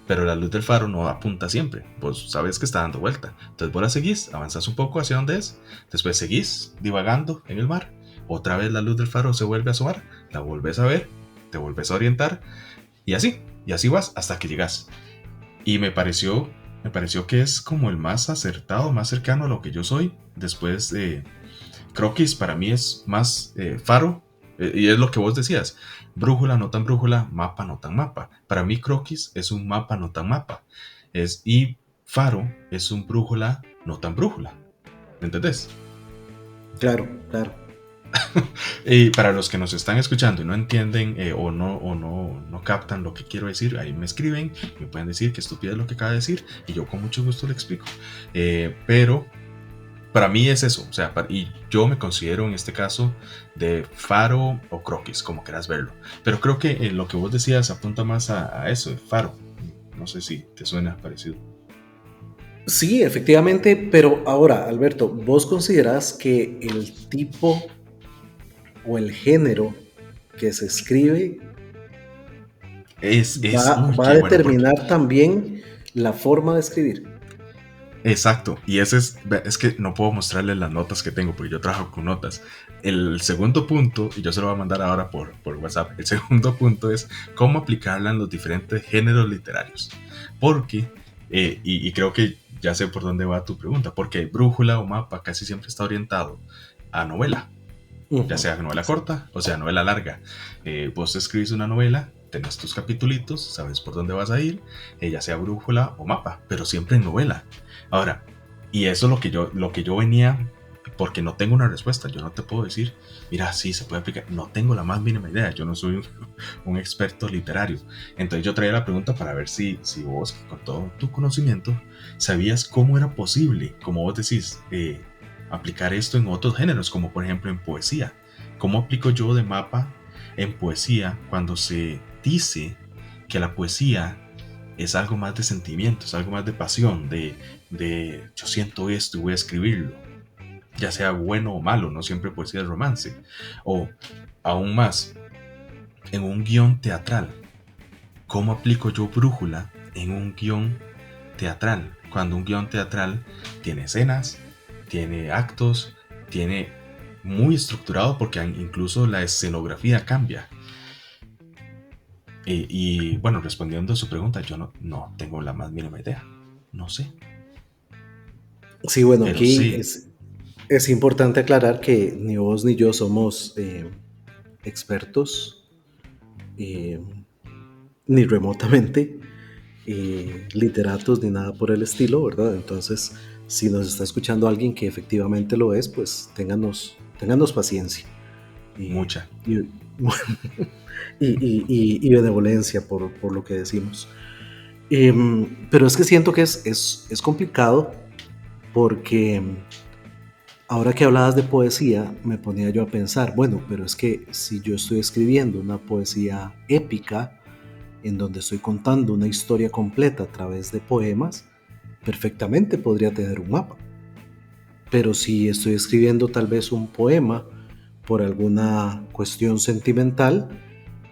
A: Pero la luz del faro no apunta siempre, vos sabes que está dando vuelta. Entonces vos la seguís, avanzás un poco hacia donde es, después seguís divagando en el mar, otra vez la luz del faro se vuelve a asomar, la volvés a ver, te volvés a orientar y así vas hasta que llegas. Y me pareció que es como el más acertado, más cercano a lo que yo soy. Después, croquis para mí es más faro, y es lo que vos decías, brújula no tan brújula, mapa no tan mapa. Para mí croquis es un mapa no tan mapa. Y faro es un brújula no tan brújula. ¿Me entendés?
B: Claro, claro.
A: Y para los que nos están escuchando y no entienden no captan lo que quiero decir, ahí me escriben, me pueden decir qué estupidez es lo que acaba de decir y yo con mucho gusto le explico. Pero para mí es eso, o sea, y yo me considero en este caso de faro o croquis, como quieras verlo. Pero creo que lo que vos decías apunta más a eso, de faro. No sé si te suena parecido.
B: Sí, efectivamente, pero ahora, Alberto, ¿vos considerás que el tipo o el género que se escribe
A: Uy,
B: va a
A: qué bueno, porque
B: determinar también la forma de escribir?
A: exacto, y ese es que no puedo mostrarles las notas que tengo porque yo trabajo con notas. El segundo punto, y yo se lo voy a mandar ahora por WhatsApp, el segundo punto es cómo aplicarla en los diferentes géneros literarios. Porque, y creo que ya sé por dónde va tu pregunta, porque brújula o mapa casi siempre está orientado a novela, ya
B: Ujú.
A: sea novela corta o sea novela larga. Vos escribís una novela, tenés tus capitulitos, sabes por dónde vas a ir, ya sea brújula o mapa, pero siempre en novela. Ahora, y eso es lo que yo venía, porque no tengo una respuesta, yo no te puedo decir, mira, sí, se puede aplicar, no tengo la más mínima idea, yo no soy un experto literario. Entonces yo traía la pregunta para ver si vos, con todo tu conocimiento, sabías cómo era posible, como vos decís, aplicar esto en otros géneros, como por ejemplo en poesía. ¿Cómo aplico yo de mapa en poesía cuando se dice que la poesía es algo más de sentimientos, algo más de pasión, de yo siento esto y voy a escribirlo, ya sea bueno o malo, no siempre poesía es romance? O aún más, en un guión teatral, ¿cómo aplico yo brújula en un guión teatral? Cuando un guión teatral tiene escenas, tiene actos, tiene muy estructurado porque incluso la escenografía cambia. Y bueno, respondiendo a su pregunta, yo no tengo la más mínima idea. No sé.
B: Sí, bueno,
A: Pero
B: aquí
A: sí,
B: es importante aclarar que ni vos ni yo somos expertos, eh, ni remotamente literatos, ni nada por el estilo, ¿verdad? Entonces, si nos está escuchando alguien que efectivamente lo es, pues ténganos paciencia y,
A: mucha.
B: y, y benevolencia por lo que decimos. Pero es que siento que es complicado porque ahora que hablabas de poesía, me ponía yo a pensar, bueno, pero es que si yo estoy escribiendo una poesía épica, en donde estoy contando una historia completa a través de poemas, perfectamente podría tener un mapa. Pero si estoy escribiendo tal vez un poema por alguna cuestión sentimental,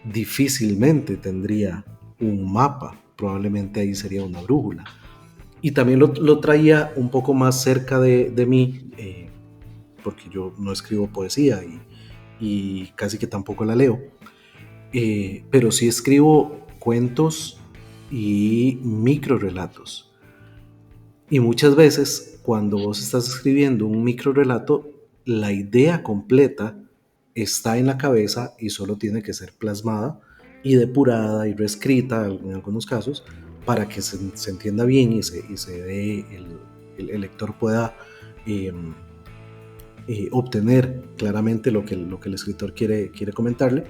B: difícilmente tendría un mapa. Probablemente ahí sería una brújula. Y también lo traía un poco más cerca de mí, porque yo no escribo poesía y casi que tampoco la leo. Pero sí escribo cuentos y microrelatos. Y muchas veces cuando vos estás escribiendo un microrelato, la idea completa está en la cabeza y solo tiene que ser plasmada y depurada y reescrita en algunos casos para que se entienda bien y se dé el lector pueda eh, obtener claramente lo que el escritor quiere comentarle,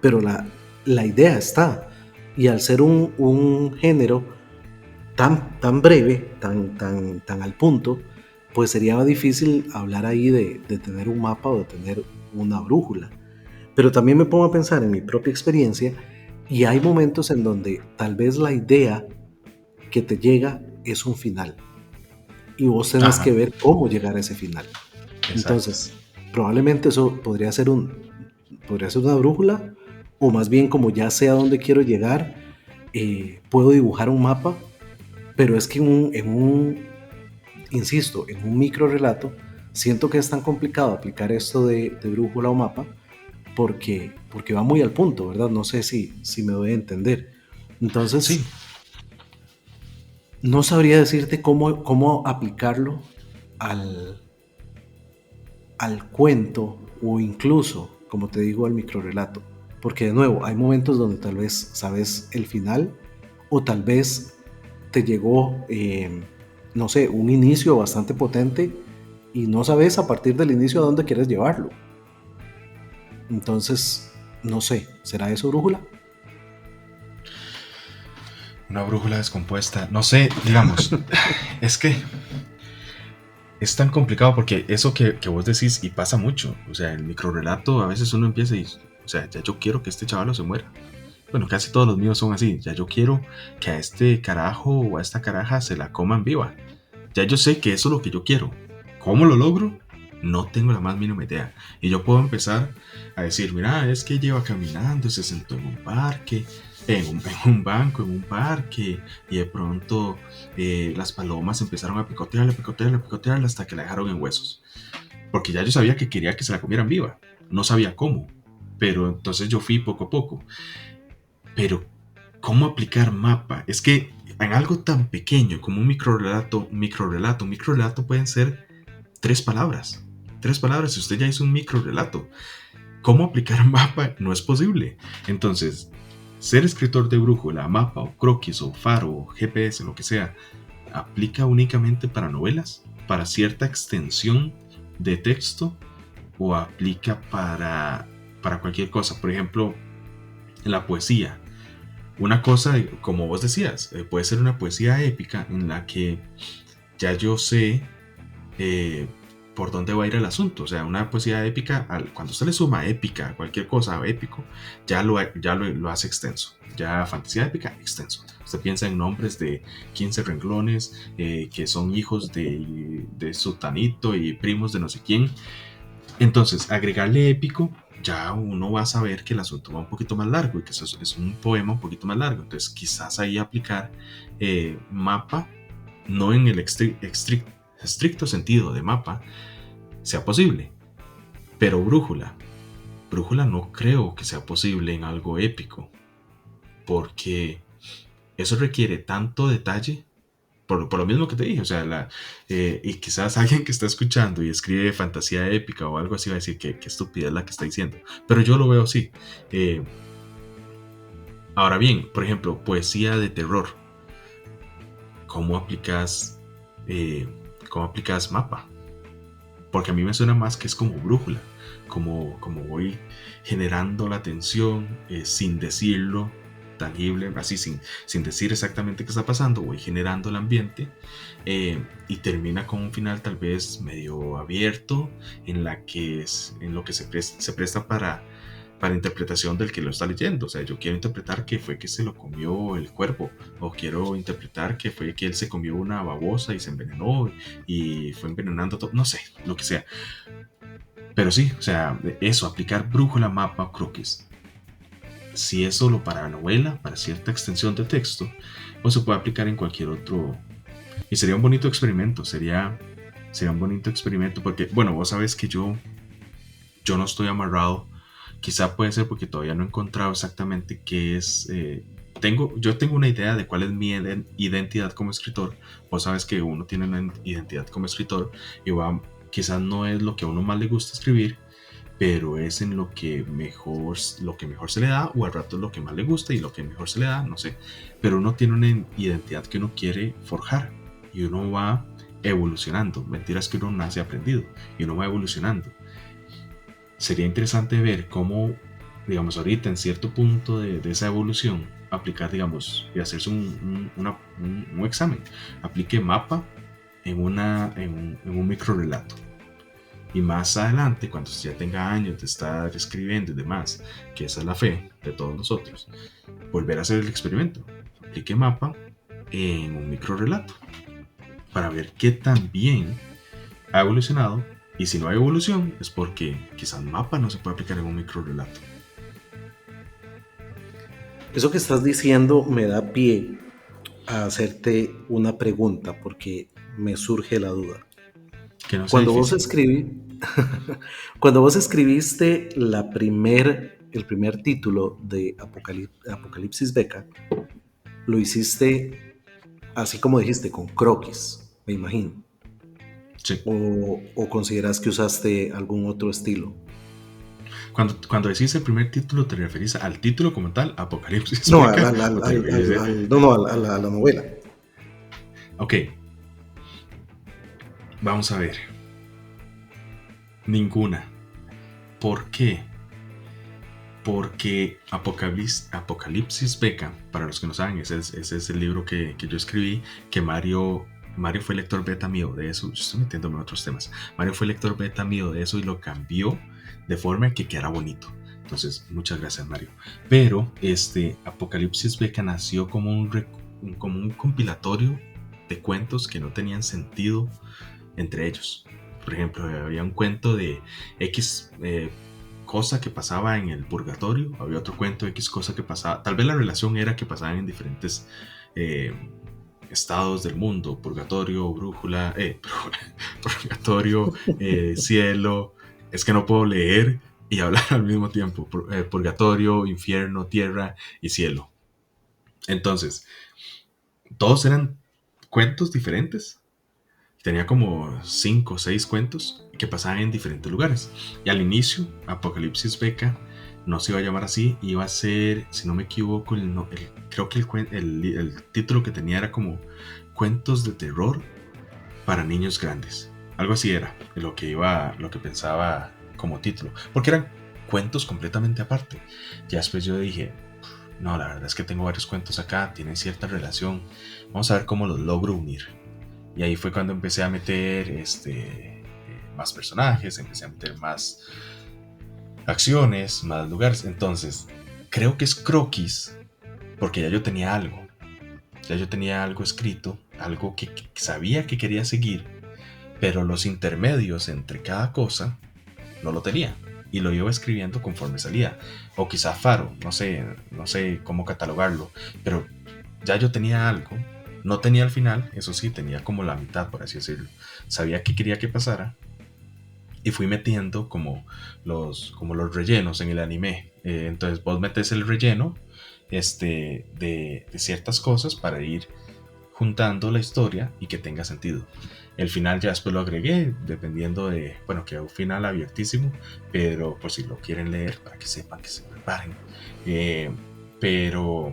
B: pero la idea está. Y al ser un género tan breve, tan al punto, pues sería difícil hablar ahí de tener un mapa o de tener una brújula. Pero también me pongo a pensar en mi propia experiencia y hay momentos en donde tal vez la idea que te llega es un final y vos tenés que
A: Ajá,
B: ver cómo llegar a ese final.
A: exacto.
B: Entonces, probablemente eso podría ser una brújula, o más bien como ya sé a dónde quiero llegar, puedo dibujar un mapa, pero es que insisto, en un micro relato, siento que es tan complicado aplicar esto de brújula o mapa porque va muy al punto, ¿verdad? No sé si me doy a entender.
A: Sí,
B: Entonces, no sabría decirte cómo aplicarlo al, al cuento o incluso, como te digo, al microrelato. Porque de nuevo, hay momentos donde tal vez sabes el final o tal vez te llegó, no sé, un inicio bastante potente y no sabes a partir del inicio a dónde quieres llevarlo. Entonces, no sé, ¿será eso brújula?
A: Una brújula descompuesta. No sé, digamos, es que es tan complicado porque eso que vos decís y pasa mucho. O sea, el microrelato a veces uno empieza y, o sea, ya yo quiero que este chaval se muera. Bueno, casi todos los míos son así. Ya yo quiero que a este carajo o a esta caraja se la coman viva. Ya yo sé que eso es lo que yo quiero. ¿Cómo lo logro? No tengo la más mínima idea. Y yo puedo empezar a decir, mira, es que lleva caminando, se sentó en un parque, en un banco, en un parque, y de pronto las palomas empezaron a picotearle, picotearle, picotearle hasta que la dejaron en huesos. Porque ya yo sabía que quería que se la comieran viva. No sabía cómo. Pero entonces yo fui poco a poco. Pero, ¿cómo aplicar mapa? Es que en algo tan pequeño como un microrelato pueden ser 3 palabras. 3 palabras, si usted ya hizo un microrelato. ¿Cómo aplicar mapa? No es posible. Entonces, ser escritor de brújula, mapa o croquis o faro o GPS, lo que sea, ¿aplica únicamente para novelas? ¿Para cierta extensión de texto? ¿O aplica para cualquier cosa? Por ejemplo, en la poesía. Una cosa, como vos decías, puede ser una poesía épica en la que ya yo sé por dónde va a ir el asunto. O sea, una poesía épica, cuando usted le suma épica a cualquier cosa épico, ya lo hace extenso. Ya fantasía épica, extenso. Usted piensa en nombres de 15 renglones que son hijos de Sutanito y primos de no sé quién. Entonces, agregarle épico, ya uno va a saber que el asunto va un poquito más largo y que eso es un poema un poquito más largo. Entonces, quizás ahí aplicar mapa, no en el estricto sentido de mapa, sea posible. Pero brújula no creo que sea posible en algo épico, porque eso requiere tanto detalle. Por lo mismo que te dije, o sea, y quizás alguien que está escuchando y escribe fantasía épica o algo así va a decir que estupidez la que está diciendo, pero yo lo veo así. Eh, Ahora bien, por ejemplo, poesía de terror, ¿cómo aplicas, eh, cómo aplicas mapa? Porque a mí me suena más que es como brújula, como voy generando la tensión sin decirlo tangible, así sin decir exactamente qué está pasando, voy generando el ambiente y termina con un final tal vez medio abierto en lo que se presta para interpretación del que lo está leyendo. O sea, yo quiero interpretar que fue que se lo comió el cuervo, o quiero interpretar que fue que él se comió una babosa y se envenenó y fue envenenando todo, no sé, lo que sea. Pero sí, o sea, eso, aplicar brújula, mapa, croquis. Si es solo para novela, para cierta extensión de texto, o se puede aplicar en cualquier otro. Y sería un bonito experimento, sería un bonito experimento, porque, bueno, vos sabes que yo no estoy amarrado. Quizá puede ser porque todavía no he encontrado exactamente qué es. Yo tengo una idea de cuál es mi identidad como escritor. Vos sabes que uno tiene una identidad como escritor y quizás no es lo que a uno más le gusta escribir, pero es en lo que mejor se le da, o al rato es lo que más le gusta y lo que mejor se le da, no sé. Pero uno tiene una identidad que uno quiere forjar y uno va evolucionando. Mentiras que uno nace aprendido y uno va evolucionando. Sería interesante ver cómo, digamos, ahorita en cierto punto de esa evolución, aplicar, digamos, y hacerse un examen. Aplique mapa en un micro relato. Y más adelante, cuando ya tenga años de estar escribiendo y demás, que esa es la fe de todos nosotros, volver a hacer el experimento. Aplique mapa en un micro relato para ver qué tan bien ha evolucionado, y si no hay evolución es porque quizás mapa no se puede aplicar en un micro relato.
B: Eso que estás diciendo me da pie a hacerte una pregunta porque me surge la duda.
A: Que no sea
B: Cuando vos
A: difícil.
B: escribí, cuando vos escribiste el primer título de Apocalipsis Beca, lo hiciste así como dijiste, con croquis, me imagino.
A: Sí.
B: O consideras que usaste algún otro estilo.
A: Cuando decís el primer título, ¿te referís al título como tal, Apocalipsis
B: No,
A: Meca? ¿O te referís
B: a la novela.
A: Ok, vamos a ver. Ninguna. ¿Por qué? Porque Apocalipsis Beca, para los que no saben, ese es el libro que yo escribí, que Mario fue lector beta mío de eso. Yo estoy metiéndome en otros temas. Mario fue lector beta mío de eso y lo cambió de forma que quedara bonito. Entonces, muchas gracias, Mario. Pero Apocalipsis Beca nació como un compilatorio de cuentos que no tenían sentido entre ellos. Por ejemplo, había un cuento de X cosa que pasaba en el purgatorio, había otro cuento de X cosa que pasaba, tal vez la relación era que pasaban en diferentes estados del mundo, purgatorio, purgatorio, cielo, es que no puedo leer y hablar al mismo tiempo, purgatorio, infierno, tierra y cielo. Entonces, todos eran cuentos diferentes. Tenía como 5 o 6 cuentos que pasaban en diferentes lugares. Y al inicio, Apocalipsis Beca no se iba a llamar así, iba a ser, si no me equivoco, creo que el título que tenía era como Cuentos de terror para niños grandes. Algo así era lo que pensaba como título, porque eran cuentos completamente aparte. Ya después yo dije, no, la verdad es que tengo varios cuentos acá, tienen cierta relación, vamos a ver cómo los logro unir. Y ahí fue cuando empecé a meter más personajes, empecé a meter más acciones, más lugares. Entonces, creo que es croquis, porque ya yo tenía algo. Ya yo tenía algo escrito, algo que sabía que quería seguir, pero los intermedios entre cada cosa no lo tenía. Y lo iba escribiendo conforme salía. O quizá faro, no sé cómo catalogarlo, pero ya yo tenía algo. No tenía el final, eso sí, tenía como la mitad, por así decirlo. Sabía qué quería que pasara y fui metiendo como los rellenos en el anime. Entonces vos metes el relleno de ciertas cosas para ir juntando la historia y que tenga sentido. El final ya después lo agregué, dependiendo de, bueno, que un final abiertísimo, pero por si lo quieren leer, para que sepan, que se preparen. Pero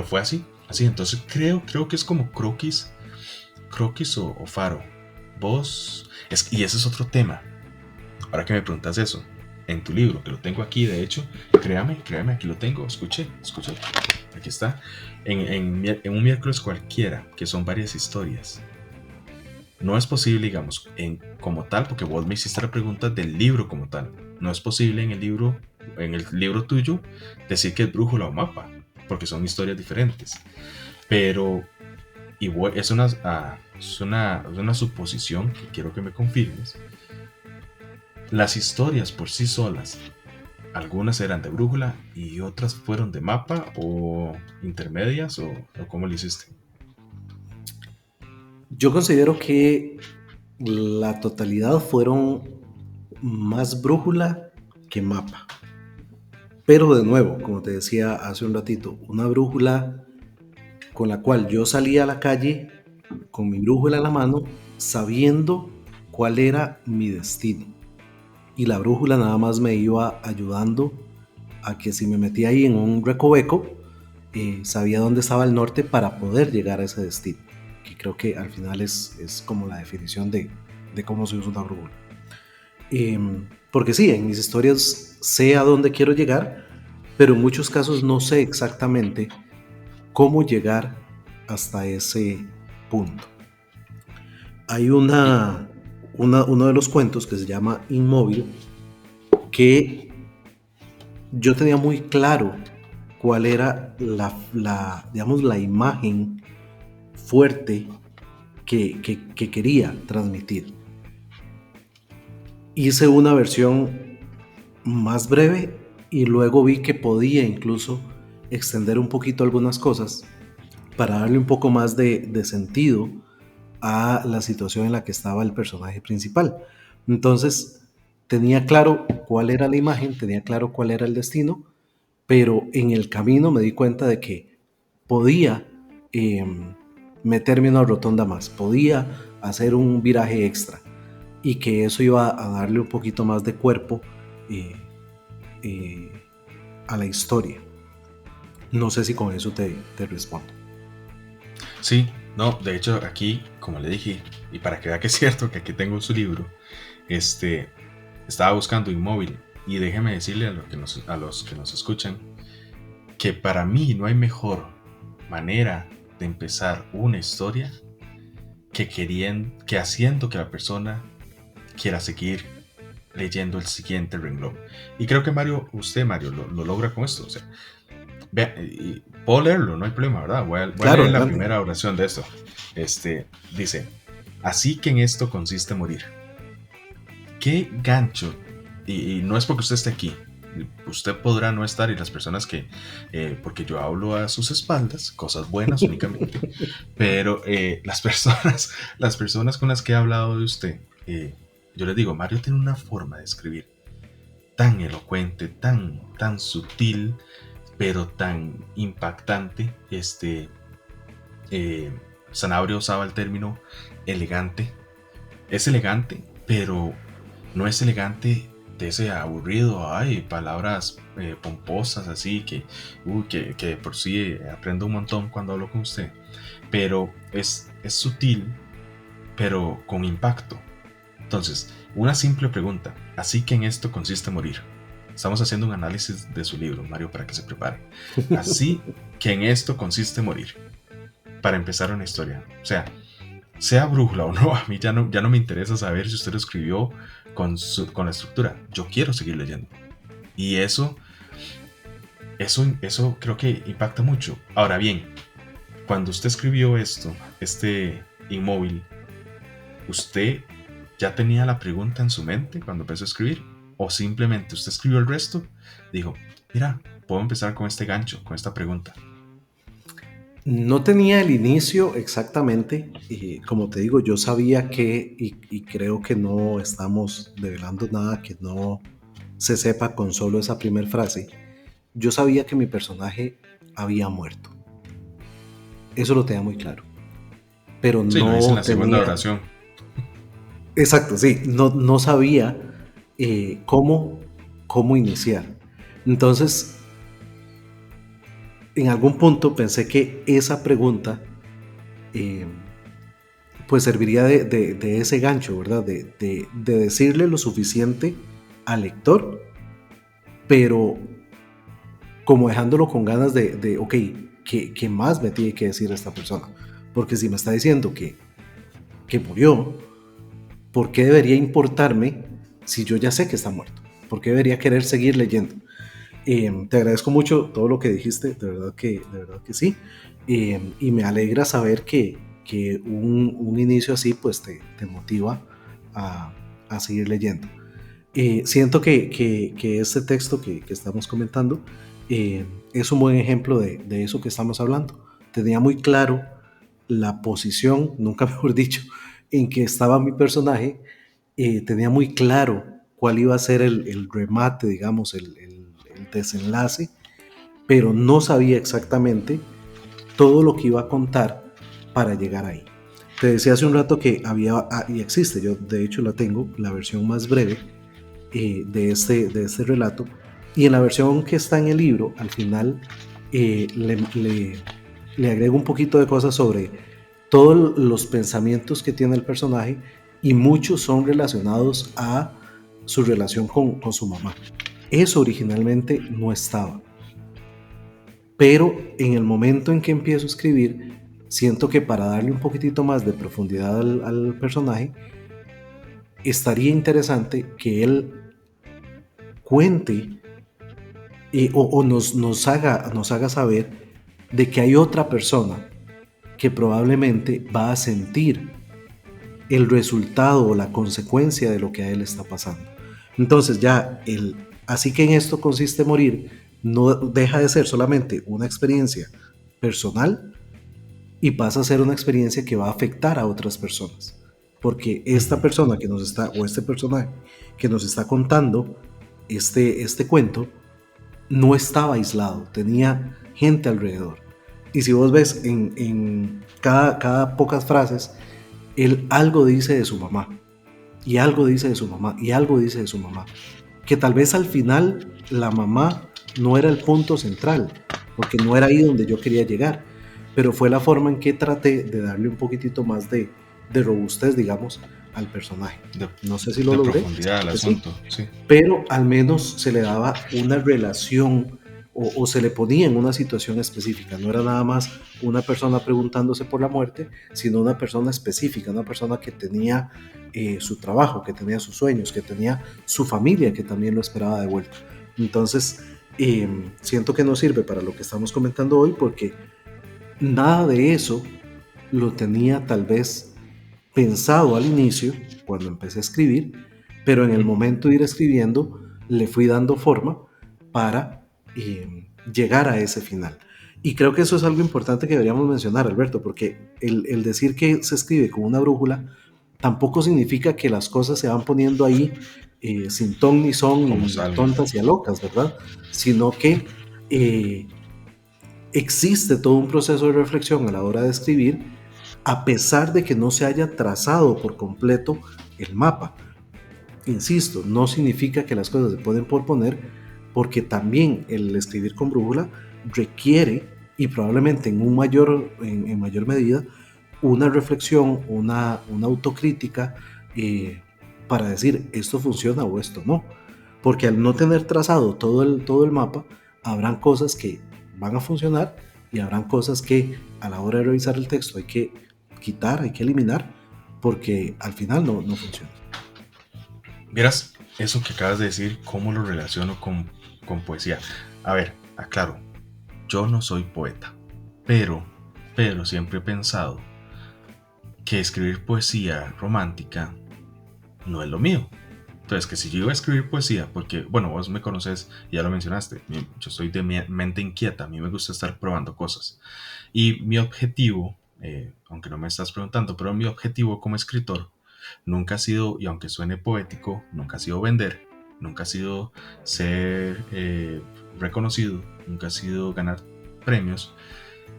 A: fue así. Así, entonces creo que es como croquis o faro. Y ese es otro tema. Ahora que me preguntas eso, en tu libro, que lo tengo aquí, de hecho, créame, aquí lo tengo, escuche, aquí está, en un miércoles cualquiera, que son varias historias. No es posible, digamos, como tal, porque vos me hiciste la pregunta del libro como tal. No es posible en el libro tuyo, decir que es brújula o mapa, porque son historias diferentes. Pero es una suposición que quiero que me confirmes. Las historias por sí solas, algunas eran de brújula y otras fueron de mapa o intermedias, o ¿cómo lo hiciste?
B: Yo considero que la totalidad fueron más brújula que mapa. Pero de nuevo, como te decía hace un ratito, una brújula con la cual yo salía a la calle con mi brújula en la mano, sabiendo cuál era mi destino. Y la brújula nada más me iba ayudando a que si me metía ahí en un recoveco, sabía dónde estaba el norte para poder llegar a ese destino. Que creo que al final es como la definición de cómo se usa una brújula. Porque sí, en mis historias sé a dónde quiero llegar, pero en muchos casos no sé exactamente cómo llegar hasta ese punto. Hay uno de los cuentos que se llama Inmóvil, que yo tenía muy claro cuál era la imagen fuerte que quería transmitir. Hice una versión más breve y luego vi que podía incluso extender un poquito algunas cosas para darle un poco más de sentido a la situación en la que estaba el personaje principal. Entonces tenía claro cuál era la imagen, tenía claro cuál era el destino, pero en el camino me di cuenta de que podía meterme en una rotonda más, podía hacer un viraje extra y que eso iba a darle un poquito más de cuerpo a la historia. No sé si con eso te respondo.
A: Sí, no, de hecho aquí, como le dije, y para que vea que es cierto que aquí tengo su libro, estaba buscando Inmóvil Y déjeme decirle a los que nos escuchan que para mí no hay mejor manera de empezar una historia que haciendo que la persona quiera seguir leyendo el siguiente renglón. Y creo que Mario, lo logra con esto. O sea, vea, puedo leerlo, no hay problema, ¿verdad? Voy a
B: Claro,
A: leer la
B: adelante.
A: primera oración de esto. Dice, así que en esto consiste morir. ¿Qué gancho? Y no es porque usted esté aquí. Usted podrá no estar y las personas porque yo hablo a sus espaldas, cosas buenas únicamente, pero las personas con las que he hablado de usted, yo les digo, Mario tiene una forma de escribir tan elocuente, tan sutil, pero tan impactante. Sanabria usaba el término elegante. Es elegante, pero no es elegante de ese aburrido, hay palabras pomposas así que por sí aprendo un montón cuando hablo con usted, pero es sutil, pero con impacto. Entonces, una simple pregunta, así que en esto consiste morir. Estamos haciendo un análisis de su libro, Mario, para que se prepare. Así que en esto consiste morir, para empezar una historia. O sea brújula o no, a mí ya no me interesa saber si usted lo escribió con la estructura. Yo quiero seguir leyendo. Y eso creo que impacta mucho. Ahora bien, cuando usted escribió este Inmóvil, ¿usted ya tenía la pregunta en su mente cuando empezó a escribir? ¿O simplemente usted escribió el resto? Dijo, mira, puedo empezar con este gancho, con esta pregunta.
B: No tenía el inicio exactamente, y como te digo, yo sabía que, y creo que no estamos develando nada que no se sepa con solo esa primera frase. Yo sabía que mi personaje había muerto. Eso lo tenía muy claro. Pero
A: Sí, lo dice en
B: no
A: la segunda
B: tenía...
A: oración.
B: Exacto, sí, no sabía cómo iniciar. Entonces, en algún punto pensé que esa pregunta eh, pues serviría de ese gancho, ¿verdad? De decirle lo suficiente al lector, pero como dejándolo con ganas ok, ¿qué más me tiene que decir esta persona? Porque si me está diciendo que murió, ¿por qué debería importarme si yo ya sé que está muerto? ¿Por qué debería querer seguir leyendo? Te agradezco mucho todo lo que dijiste, de verdad que sí. Y me alegra saber que un inicio así pues te motiva a seguir leyendo. Siento que este texto que estamos comentando es un buen ejemplo de eso que estamos hablando. Tenía muy claro la posición, nunca mejor dicho, en que estaba mi personaje. Tenía muy claro cuál iba a ser el remate, digamos, el desenlace, pero no sabía exactamente todo lo que iba a contar para llegar ahí. Te decía hace un rato que había, y existe, yo de hecho la tengo, la versión más breve de este relato, y en la versión que está en el libro, al final le agrego un poquito de cosas sobre todos los pensamientos que tiene el personaje, y muchos son relacionados a su relación con su mamá. Eso originalmente no estaba, pero en el momento en que empiezo a escribir, siento que para darle un poquitito más de profundidad al personaje, estaría interesante que él cuente o nos haga saber de que hay otra persona que probablemente va a sentir el resultado o la consecuencia de lo que a él está pasando. Entonces ya así que en esto consiste morir, no deja de ser solamente una experiencia personal y pasa a ser una experiencia que va a afectar a otras personas. Porque esta
A: Ujú.
B: persona que nos está, o este personaje que nos está contando este cuento, no estaba aislado, tenía gente alrededor. Y si vos ves en cada pocas frases, él algo dice de su mamá, y algo dice de su mamá, y algo dice de su mamá. Que tal vez al final la mamá no era el punto central, porque no era ahí donde yo quería llegar, pero fue la forma en que traté de darle un poquitito más de robustez, digamos, al personaje.
A: De,
B: No sé si lo
A: de
B: logré,
A: profundidad al
B: sí,
A: asunto, sí.
B: pero al menos se le daba una relación o se le ponía en una situación específica. No era nada más una persona preguntándose por la muerte, sino una persona específica, una persona que tenía su trabajo, que tenía sus sueños, que tenía su familia, que también lo esperaba de vuelta. Entonces, siento que no sirve para lo que estamos comentando hoy porque nada de eso lo tenía tal vez pensado al inicio, cuando empecé a escribir, pero en el momento de ir escribiendo le fui dando forma para llegar a ese final. Y creo que eso es algo importante que deberíamos mencionar, Alberto, porque el decir que se escribe con una brújula tampoco significa que las cosas se van poniendo ahí sin ton ni son
A: Como
B: y a
A: salga.
B: tontas y a locas, ¿verdad? Sino que existe todo un proceso de reflexión a la hora de escribir, a pesar de que no se haya trazado por completo el mapa. Insisto, no significa que las cosas se pueden posponer, porque también el escribir con brújula requiere, y probablemente en mayor medida, una reflexión, una autocrítica para decir esto funciona o esto no. Porque al no tener trazado todo el mapa, habrán cosas que van a funcionar y habrán cosas que a la hora de revisar el texto hay que quitar, hay que eliminar, porque al final no funciona.
A: Vieras, eso que acabas de decir, ¿cómo lo relaciono con poesía? A ver, aclaro, yo no soy poeta, pero, pero siempre he pensado que escribir poesía romántica no es lo mío. Entonces, que si yo iba a escribir poesía, porque, bueno, vos me conoces, ya lo mencionaste, yo soy de mente inquieta, a mí me gusta estar probando cosas. Y mi objetivo, aunque no me estás preguntando, pero mi objetivo como escritor nunca ha sido, y aunque suene poético, nunca ha sido vender, nunca ha sido ser reconocido, nunca ha sido ganar premios.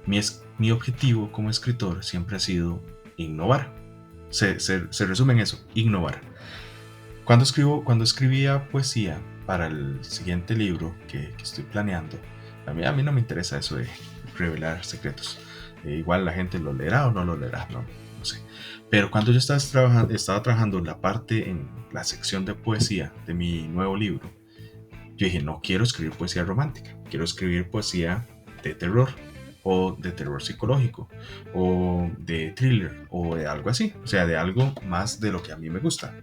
A: Mi objetivo como escritor siempre ha sido innovar. Se resume en eso, innovar. Cuando escribía poesía para el siguiente libro que estoy planeando, a mí no me interesa eso de revelar secretos. Igual la gente lo leerá o no lo leerá, no sé. Pero cuando yo estaba trabajando en la sección de poesía de mi nuevo libro, yo dije, no quiero escribir poesía romántica, quiero escribir poesía de terror o de terror psicológico o de thriller o de algo así, o sea, de algo más de lo que a mí me gusta.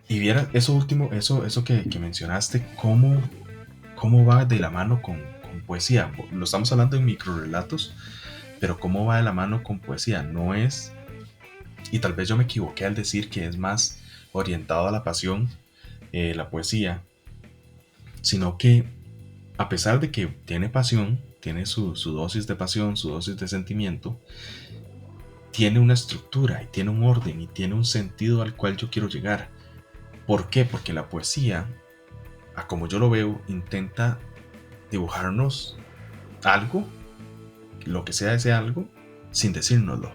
A: Y viera eso último, eso que mencionaste, cómo va de la mano con poesía. Lo estamos hablando en microrelatos, pero cómo va de la mano con poesía. No es, y tal vez yo me equivoqué al decir que es más orientado a la pasión, la poesía, sino que a pesar de que tiene pasión, tiene su dosis de pasión, su dosis de sentimiento, tiene una estructura y tiene un orden y tiene un sentido al cual yo quiero llegar. ¿Por qué? Porque la poesía, a como yo lo veo, intenta dibujarnos algo, lo que sea ese algo, sin decírnoslo.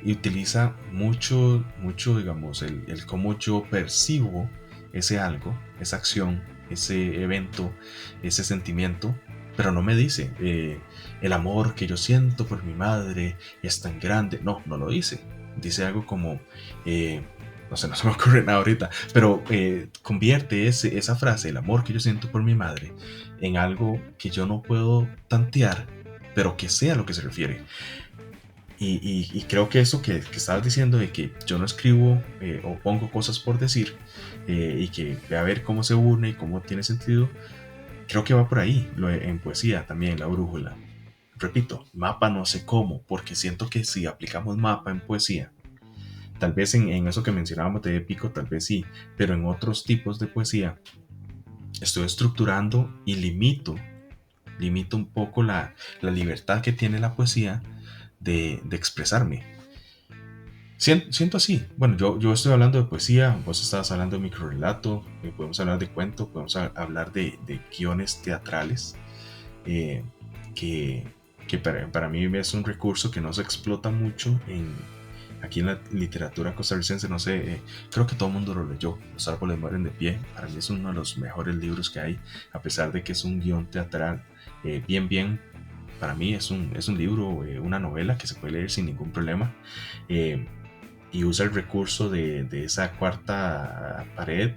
A: Y utiliza mucho, digamos, el cómo yo percibo ese algo, esa acción, ese evento, ese sentimiento, pero no me dice, el amor que yo siento por mi madre es tan grande. No lo dice. Dice algo como, no sé, no se me ocurre nada ahorita, pero convierte esa frase, el amor que yo siento por mi madre, en algo que yo no puedo tantear, pero que sea a lo que se refiere. Y creo que eso que estabas diciendo de que yo no escribo o pongo cosas por decir y que ve a ver cómo se une y cómo tiene sentido, creo que va por ahí, en poesía también, la brújula. Repito, mapa no sé cómo, porque siento que si aplicamos mapa en poesía, tal vez en eso que mencionábamos de épico, tal vez sí, pero en otros tipos de poesía estoy estructurando y limito un poco la libertad que tiene la poesía de expresarme. Siento así. Bueno, yo estoy hablando de poesía, vos estabas hablando de microrelato, podemos hablar de cuento, podemos hablar de guiones teatrales, eh, que, que para mí es un recurso que no se explota mucho aquí en la literatura costarricense. No sé, creo que todo el mundo lo leyó, Los árboles mueren de pie. Para mí es uno de los mejores libros que hay, a pesar de que es un guión teatral bien. Para mí es un libro, una novela que se puede leer sin ningún problema. y usa el recurso de esa cuarta pared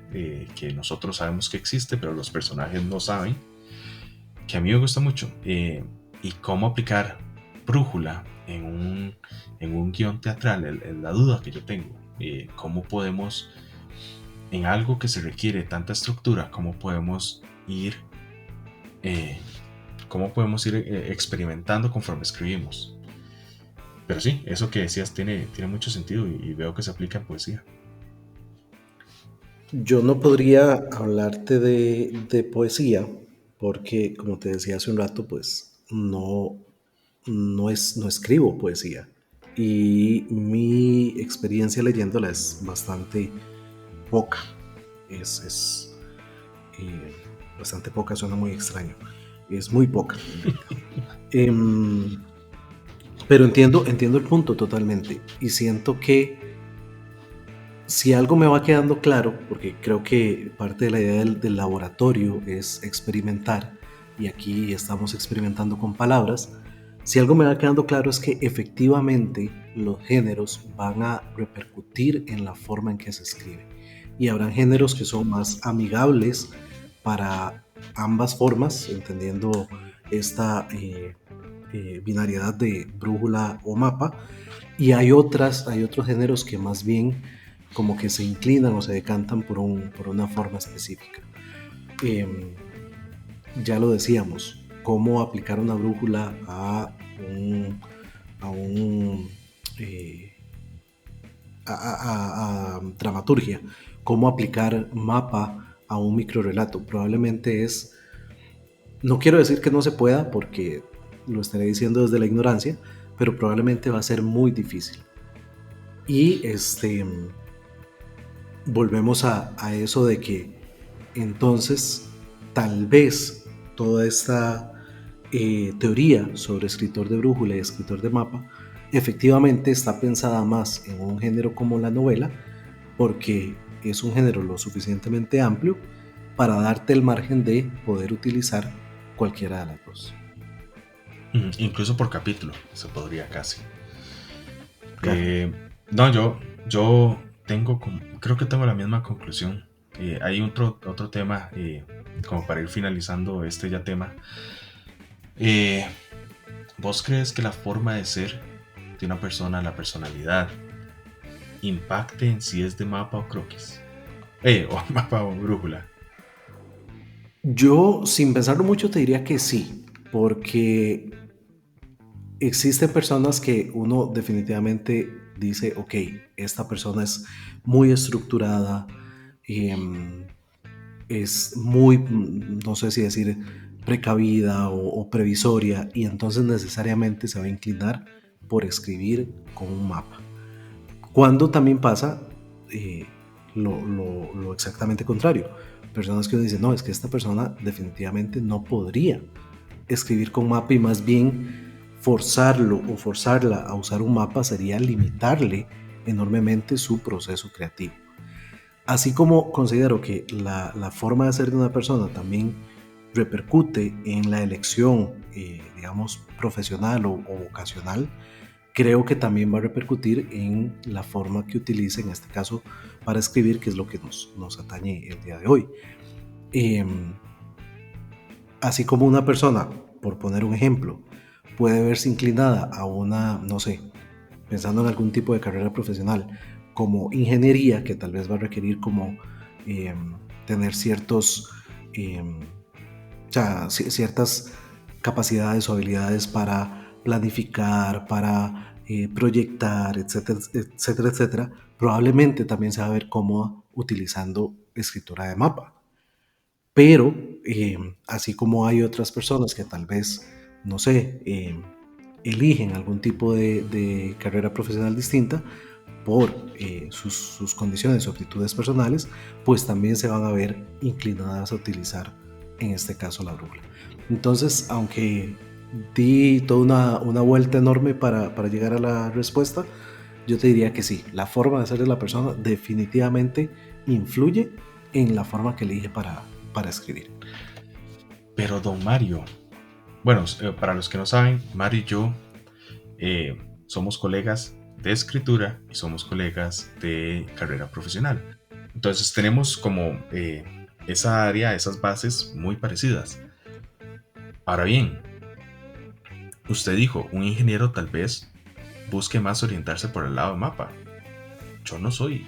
A: que nosotros sabemos que existe, pero los personajes no saben, que a mí me gusta mucho. Y cómo aplicar brújula en un guión teatral, la duda que yo tengo. Cómo podemos, en algo que se requiere tanta estructura, ir, eh, cómo podemos ir experimentando conforme escribimos. Pero sí, eso que decías tiene mucho sentido y veo que se aplica en poesía.
B: Yo no podría hablarte de poesía porque, como te decía hace un rato, pues no escribo poesía. Y mi experiencia leyéndola es bastante poca. Es bastante poca, suena muy extraño. Es muy poca, en realidad. Pero entiendo el punto totalmente. Y siento que si algo me va quedando claro, porque creo que parte de la idea del laboratorio es experimentar, y aquí estamos experimentando con palabras, si algo me va quedando claro es que efectivamente los géneros van a repercutir en la forma en que se escribe. Y habrán géneros que son más amigables para ambas formas, entendiendo esta binariedad de brújula o mapa, y hay otros géneros que más bien como que se inclinan o se decantan por una forma específica. Eh, ya lo decíamos, cómo aplicar una brújula a un eh, a dramaturgia, cómo aplicar mapa a un microrelato. Probablemente no quiero decir que no se pueda porque lo estaré diciendo desde la ignorancia, pero probablemente va a ser muy difícil. Y volvemos a eso de que entonces tal vez toda esta teoría sobre escritor de brújula y escritor de mapa efectivamente está pensada más en un género como la novela, porque es un género lo suficientemente amplio para darte el margen de poder utilizar cualquiera de las dos.
A: Incluso por capítulo se podría casi.
B: Claro.
A: No, yo creo que tengo la misma conclusión. Hay otro tema, como para ir finalizando este ya tema. ¿Vos crees que la forma de ser de una persona, la personalidad, impacte en si es de mapa o croquis? O mapa o brújula.
B: Yo, sin pensarlo mucho, te diría que sí, porque existen personas que uno definitivamente dice, ok, esta persona es muy estructurada, es muy, no sé si decir precavida o previsoria, y entonces necesariamente se va a inclinar por escribir con un mapa. Cuando también pasa lo exactamente contrario. Personas que uno dice, no, es que esta persona definitivamente no podría escribir con mapa, y más bien forzarlo o forzarla a usar un mapa sería limitarle enormemente su proceso creativo. Así como considero que la forma de ser de una persona también repercute en la elección, digamos, profesional o vocacional, creo que también va a repercutir en la forma que utilice, en este caso, para escribir, que es lo que nos atañe el día de hoy. Así como una persona, por poner un ejemplo, puede verse inclinada a una, no sé, pensando en algún tipo de carrera profesional, como ingeniería, que tal vez va a requerir como tener ciertas capacidades o habilidades para planificar, para proyectar, etcétera, etcétera, etcétera, probablemente también se va a ver cómoda utilizando escritura de mapa. Pero así como hay otras personas que tal vez, no sé, eligen algún tipo de carrera profesional distinta por sus condiciones o aptitudes personales, pues también se van a ver inclinadas a utilizar, en este caso, la brújula. Entonces, aunque di toda una vuelta enorme para llegar a la respuesta, yo te diría que sí, la forma de ser de la persona definitivamente influye en la forma que elige para escribir.
A: Pero don Mario, bueno, para los que no saben, Mario y yo somos colegas de escritura y somos colegas de carrera profesional. Entonces tenemos como esa área, esas bases muy parecidas. Ahora bien, usted dijo, un ingeniero tal vez busque más orientarse por el lado de mapa. Yo no soy,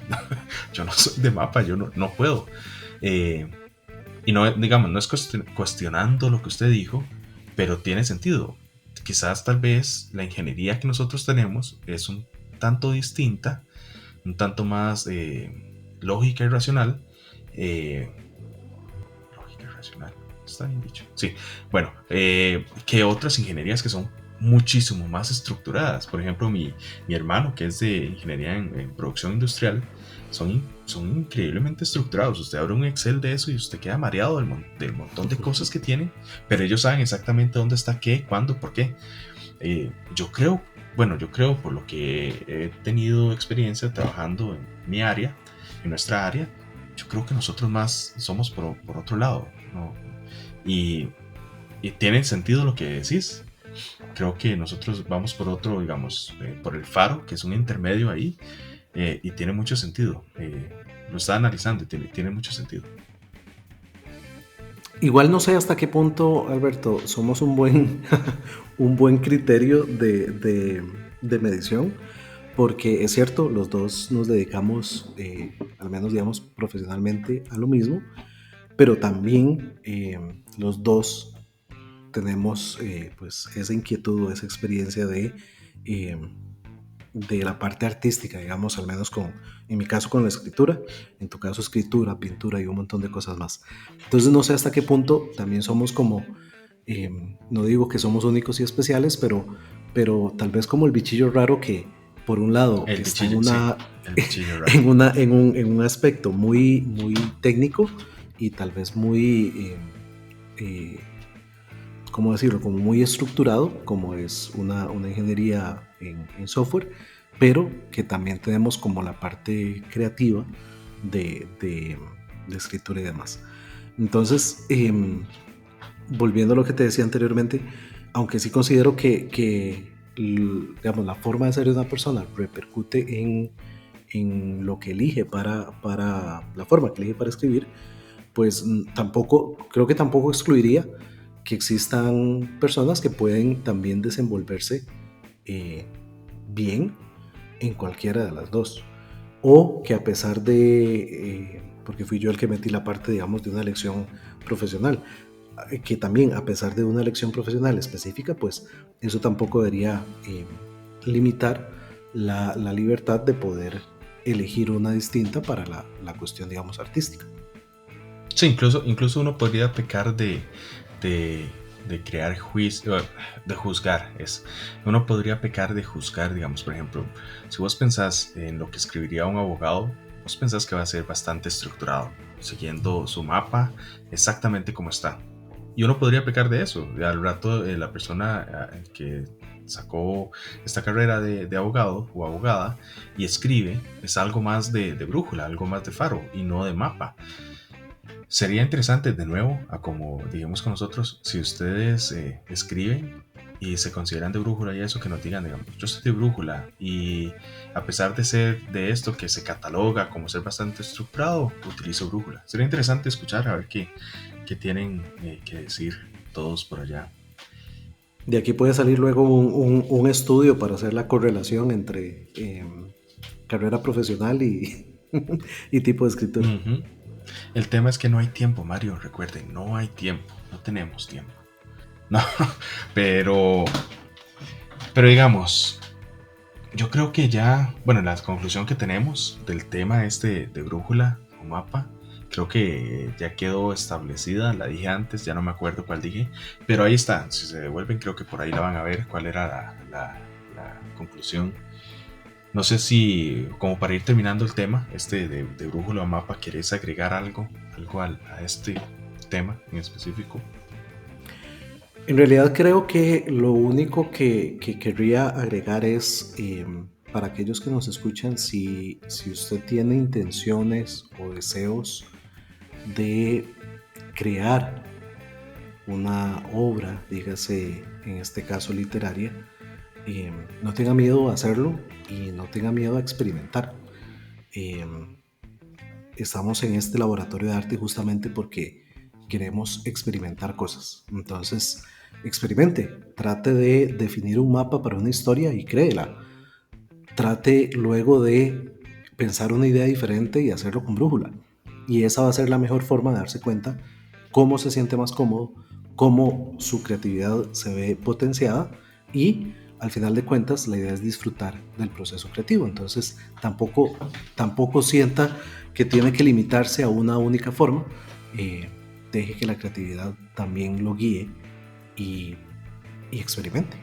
A: yo no soy de mapa, yo no puedo. Y no, digamos, no es cuestionando lo que usted dijo, pero tiene sentido. Quizás tal vez la ingeniería que nosotros tenemos es un tanto distinta, un tanto más lógica y racional. Lógica y racional, está bien dicho. Sí, bueno, que otras ingenierías que son muchísimo más estructuradas. Por ejemplo, mi hermano, que es de ingeniería en producción industrial, son increíblemente estructurados. Usted abre un Excel de eso y usted queda mareado del montón de cosas que tienen, pero ellos saben exactamente dónde está qué, cuándo, por qué. Yo creo por lo que he tenido experiencia trabajando en mi área, en nuestra área, yo creo que nosotros más somos por otro lado, ¿no? Y tiene sentido lo que decís. Creo que nosotros vamos por otro, digamos, por el faro, que es un intermedio ahí, y tiene mucho sentido. Lo está analizando y tiene mucho sentido.
B: Igual no sé hasta qué punto, Alberto, somos un buen, un buen criterio de medición, porque es cierto, los dos nos dedicamos, al menos digamos profesionalmente, a lo mismo, pero también los dos tenemos pues esa inquietud o esa experiencia eh, de la parte artística, digamos, al menos en mi caso con la escritura, en tu caso escritura, pintura y un montón de cosas más. Entonces no sé hasta qué punto también somos como, eh, no digo que somos únicos y especiales, pero tal vez como el bichillo raro que por un lado
A: El
B: está
A: bichillo, sí, el bichillo raro.
B: en un aspecto muy, muy técnico y tal vez muy... ¿cómo decirlo? Como muy estructurado, como es una ingeniería en software, pero que también tenemos como la parte creativa de escritura y demás. Entonces, volviendo a lo que te decía anteriormente, aunque sí considero que digamos, la forma de ser de una persona repercute en lo que elige para la forma que elige para escribir, pues tampoco, creo que tampoco excluiría que existan personas que pueden también desenvolverse eh, bien en cualquiera de las dos. O que a pesar porque fui yo el que metí la parte, digamos, de una elección profesional, que también a pesar de una elección profesional específica, pues eso tampoco debería limitar la libertad de poder elegir una distinta para la cuestión, digamos, artística.
A: Sí, incluso uno podría pecar de, de crear juicio, de juzgar. Uno podría pecar de juzgar, digamos, por ejemplo, si vos pensás en lo que escribiría un abogado, vos pensás que va a ser bastante estructurado, siguiendo su mapa exactamente como está. Y uno podría pecar de eso. Y al rato, la persona que sacó esta carrera de abogado o abogada y escribe es algo más de brújula, algo más de faro y no de mapa. Sería interesante de nuevo, a como digamos con nosotros, si ustedes escriben y se consideran de brújula y eso, que nos digan, digamos, yo soy de brújula y a pesar de ser de esto que se cataloga como ser bastante estructurado, utilizo brújula. Sería interesante escuchar a ver qué tienen que decir todos por allá.
B: De aquí puede salir luego un estudio para hacer la correlación entre carrera profesional y, y tipo de escritura.
A: Uh-huh. El tema es que no hay tiempo, Mario, recuerden, no hay tiempo, no tenemos tiempo. No, pero, pero digamos, yo creo que ya, bueno, la conclusión que tenemos del tema este de brújula o mapa, creo que ya quedó establecida, la dije antes, ya no me acuerdo cuál dije, pero ahí está, si se devuelven creo que por ahí la van a ver cuál era la conclusión. No sé si, como para ir terminando el tema, este de brújula o mapa, ¿querés agregar algo a este tema en específico?
B: En realidad creo que lo único que querría agregar es, para aquellos que nos escuchan, si usted tiene intenciones o deseos de crear una obra, dígase en este caso literaria, No tenga miedo a hacerlo y no tenga miedo a experimentar. Eh, Estamos en este laboratorio de arte justamente porque queremos experimentar cosas. Entonces, experimente, trate de definir un mapa para una historia y créela. Trate luego de pensar una idea diferente y hacerlo con brújula. Y esa va a ser la mejor forma de darse cuenta cómo se siente más cómodo, cómo su creatividad se ve potenciada y al final de cuentas la idea es disfrutar del proceso creativo. Entonces tampoco sienta que tiene que limitarse a una única forma. Eh, Deje que la creatividad también lo guíe y, y experimente.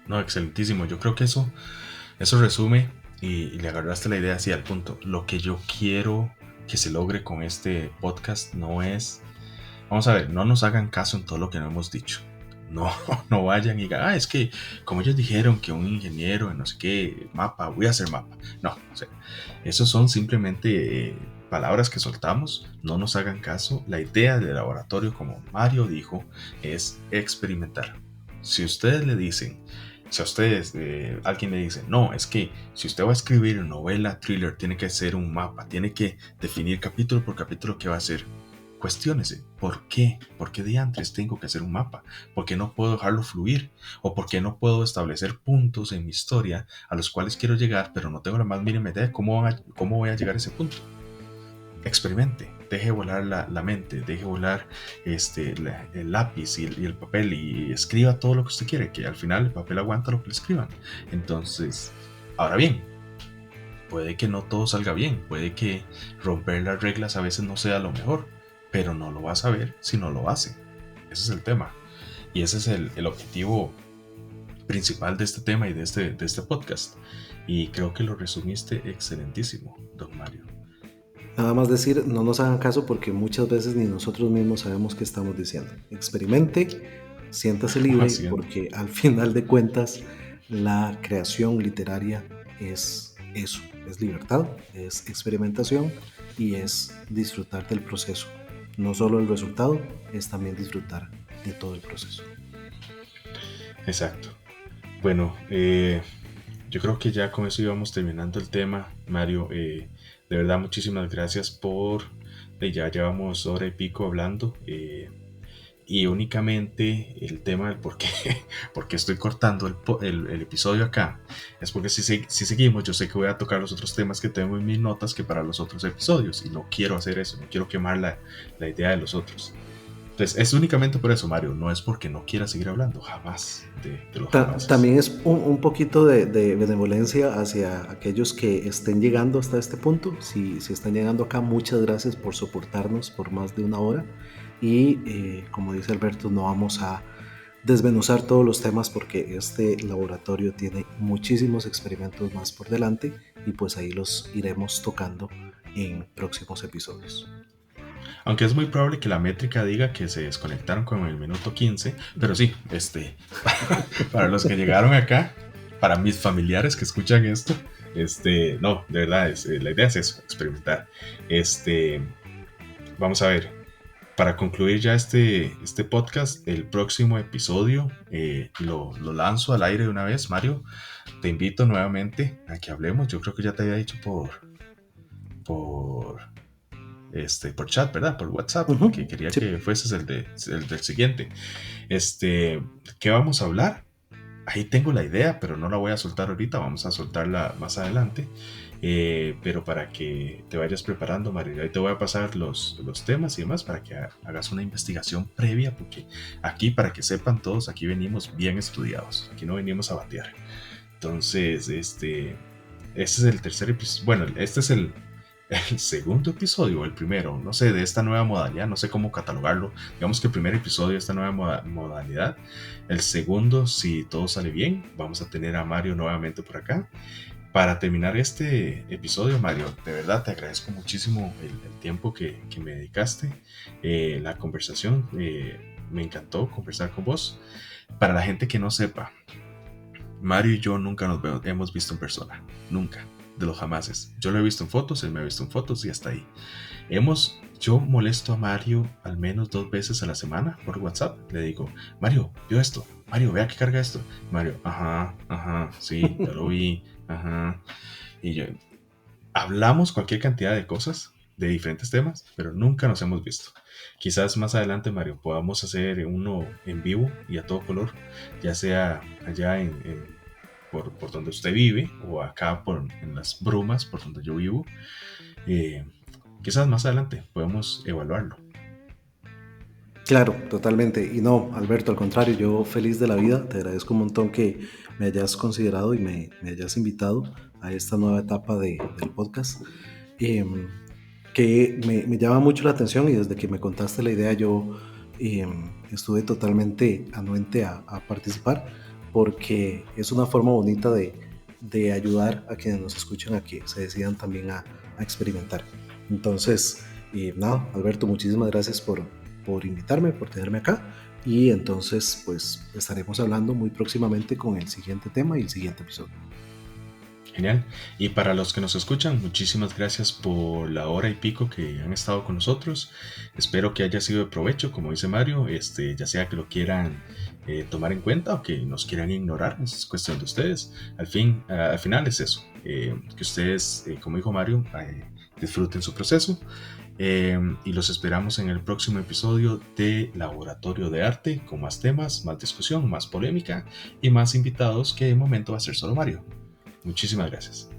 A: No, excelentísimo. Yo creo que eso resume y le agarraste la idea así al punto. Lo que yo quiero que se logre con este podcast no es, vamos a ver, no nos hagan caso en todo lo que no hemos dicho. No, no vayan y digan, es que como ellos dijeron que un ingeniero, no sé qué, mapa, voy a hacer mapa. No, o sea, esos son simplemente palabras que soltamos, no nos hagan caso. La idea del laboratorio, como Mario dijo, es experimentar. Si ustedes le dicen, si a ustedes, alguien le dice, no, es que si usted va a escribir novela, thriller, tiene que hacer un mapa, tiene que definir capítulo por capítulo qué va a hacer. Cuestiónese, ¿por qué? ¿Por qué diantres tengo que hacer un mapa? ¿Por qué no puedo dejarlo fluir? ¿O por qué no puedo establecer puntos en mi historia a los cuales quiero llegar, pero no tengo la más mínima idea de cómo voy a llegar a ese punto? Experimente, deje volar la mente, deje volar el lápiz y el papel y escriba todo lo que usted quiere, que al final el papel aguanta lo que le escriban. Entonces, ahora bien, puede que no todo salga bien, puede que romper las reglas a veces no sea lo mejor, pero no lo va a saber si no lo hace. Ese es el tema. Y ese es el objetivo principal de este tema y de este podcast. Y creo que lo resumiste excelentísimo, don Mario.
B: Nada más decir, no nos hagan caso porque muchas veces ni nosotros mismos sabemos qué estamos diciendo. Experimente, siéntase libre porque al final de cuentas la creación literaria es eso, es libertad, es experimentación y es disfrutar del proceso. No solo el resultado, es también disfrutar de todo el proceso.
A: Exacto. Bueno, yo creo que ya con eso íbamos terminando el tema, Mario. De verdad, muchísimas gracias por... ya llevamos hora y pico hablando. Y únicamente el tema del por qué, porque estoy cortando el episodio acá, es porque si seguimos, yo sé que voy a tocar los otros temas que tengo en mis notas que para los otros episodios. Y no quiero hacer eso, no quiero quemar la idea de los otros. Entonces, es únicamente por eso, Mario. No es porque no quiera seguir hablando, jamás de los jamases.
B: También es un poquito de benevolencia hacia aquellos que estén llegando hasta este punto. Si están llegando acá, muchas gracias por soportarnos por más de una hora. Y como dice Alberto, no vamos a desmenuzar todos los temas porque este laboratorio tiene muchísimos experimentos más por delante y pues ahí los iremos tocando en próximos episodios.
A: Aunque es muy probable que la métrica diga que se desconectaron como en el minuto 15, pero sí, para los que llegaron acá, para mis familiares que escuchan esto, no, de verdad, la idea es eso, experimentar. Vamos a ver, para concluir ya este podcast, el próximo episodio lo lanzo al aire de una vez, Mario. Te invito nuevamente a que hablemos. Yo creo que ya te había dicho por chat, ¿verdad? Por WhatsApp, que quería que fueses el del siguiente. ¿Qué vamos a hablar? Ahí tengo la idea, pero no la voy a soltar ahorita, vamos a soltarla más adelante. Pero para que te vayas preparando, Mario, ahí te voy a pasar los temas y demás para que hagas una investigación previa, porque aquí, para que sepan todos, aquí venimos bien estudiados, aquí no venimos a batear. Entonces, este es el tercer episodio, bueno, este es el segundo episodio, el primero, no sé, de esta nueva modalidad, no sé cómo catalogarlo. Digamos que el primer episodio de esta nueva modalidad. El segundo, si todo sale bien, vamos a tener a Mario nuevamente por acá. Para terminar este episodio, Mario, de verdad te agradezco muchísimo el tiempo que me dedicaste, la conversación, me encantó conversar con vos. Para la gente que no sepa, Mario y yo nunca nos hemos visto en persona, nunca. De los jamases. Yo lo he visto en fotos, él me ha visto en fotos y hasta ahí. Yo molesto a Mario al menos 2 veces a la semana por WhatsApp. Le digo, Mario, vio esto. Mario, vea que carga esto. Mario, ajá, sí, ya lo vi, ajá. Y yo, hablamos cualquier cantidad de cosas, de diferentes temas, pero nunca nos hemos visto. Quizás más adelante, Mario, podamos hacer uno en vivo y a todo color, ya sea allá por donde usted vive o acá en las brumas por donde yo vivo. Eh, Quizás más adelante podemos evaluarlo.
B: Claro, totalmente. Y no, Alberto, al contrario, yo feliz de la vida, te agradezco un montón que me hayas considerado y me hayas invitado a esta nueva etapa del podcast, em, que me llama mucho la atención y desde que me contaste la idea yo estuve totalmente anuente a participar porque es una forma bonita de ayudar a quienes nos escuchan a que se decidan también a experimentar. Entonces, nada, Alberto, muchísimas gracias por invitarme, por tenerme acá. Y entonces, pues estaremos hablando muy próximamente con el siguiente tema y el siguiente episodio.
A: Genial. Y para los que nos escuchan, muchísimas gracias por la hora y pico que han estado con nosotros. Espero que haya sido de provecho, como dice Mario, ya sea que lo quieran tomar en cuenta o que nos quieran ignorar, es cuestión de ustedes. Al final es eso, que ustedes, como dijo Mario, disfruten su proceso. Y los esperamos en el próximo episodio de Laboratorio de Arte, con más temas, más discusión, más polémica y más invitados, que de momento va a ser solo Mario. Muchísimas gracias.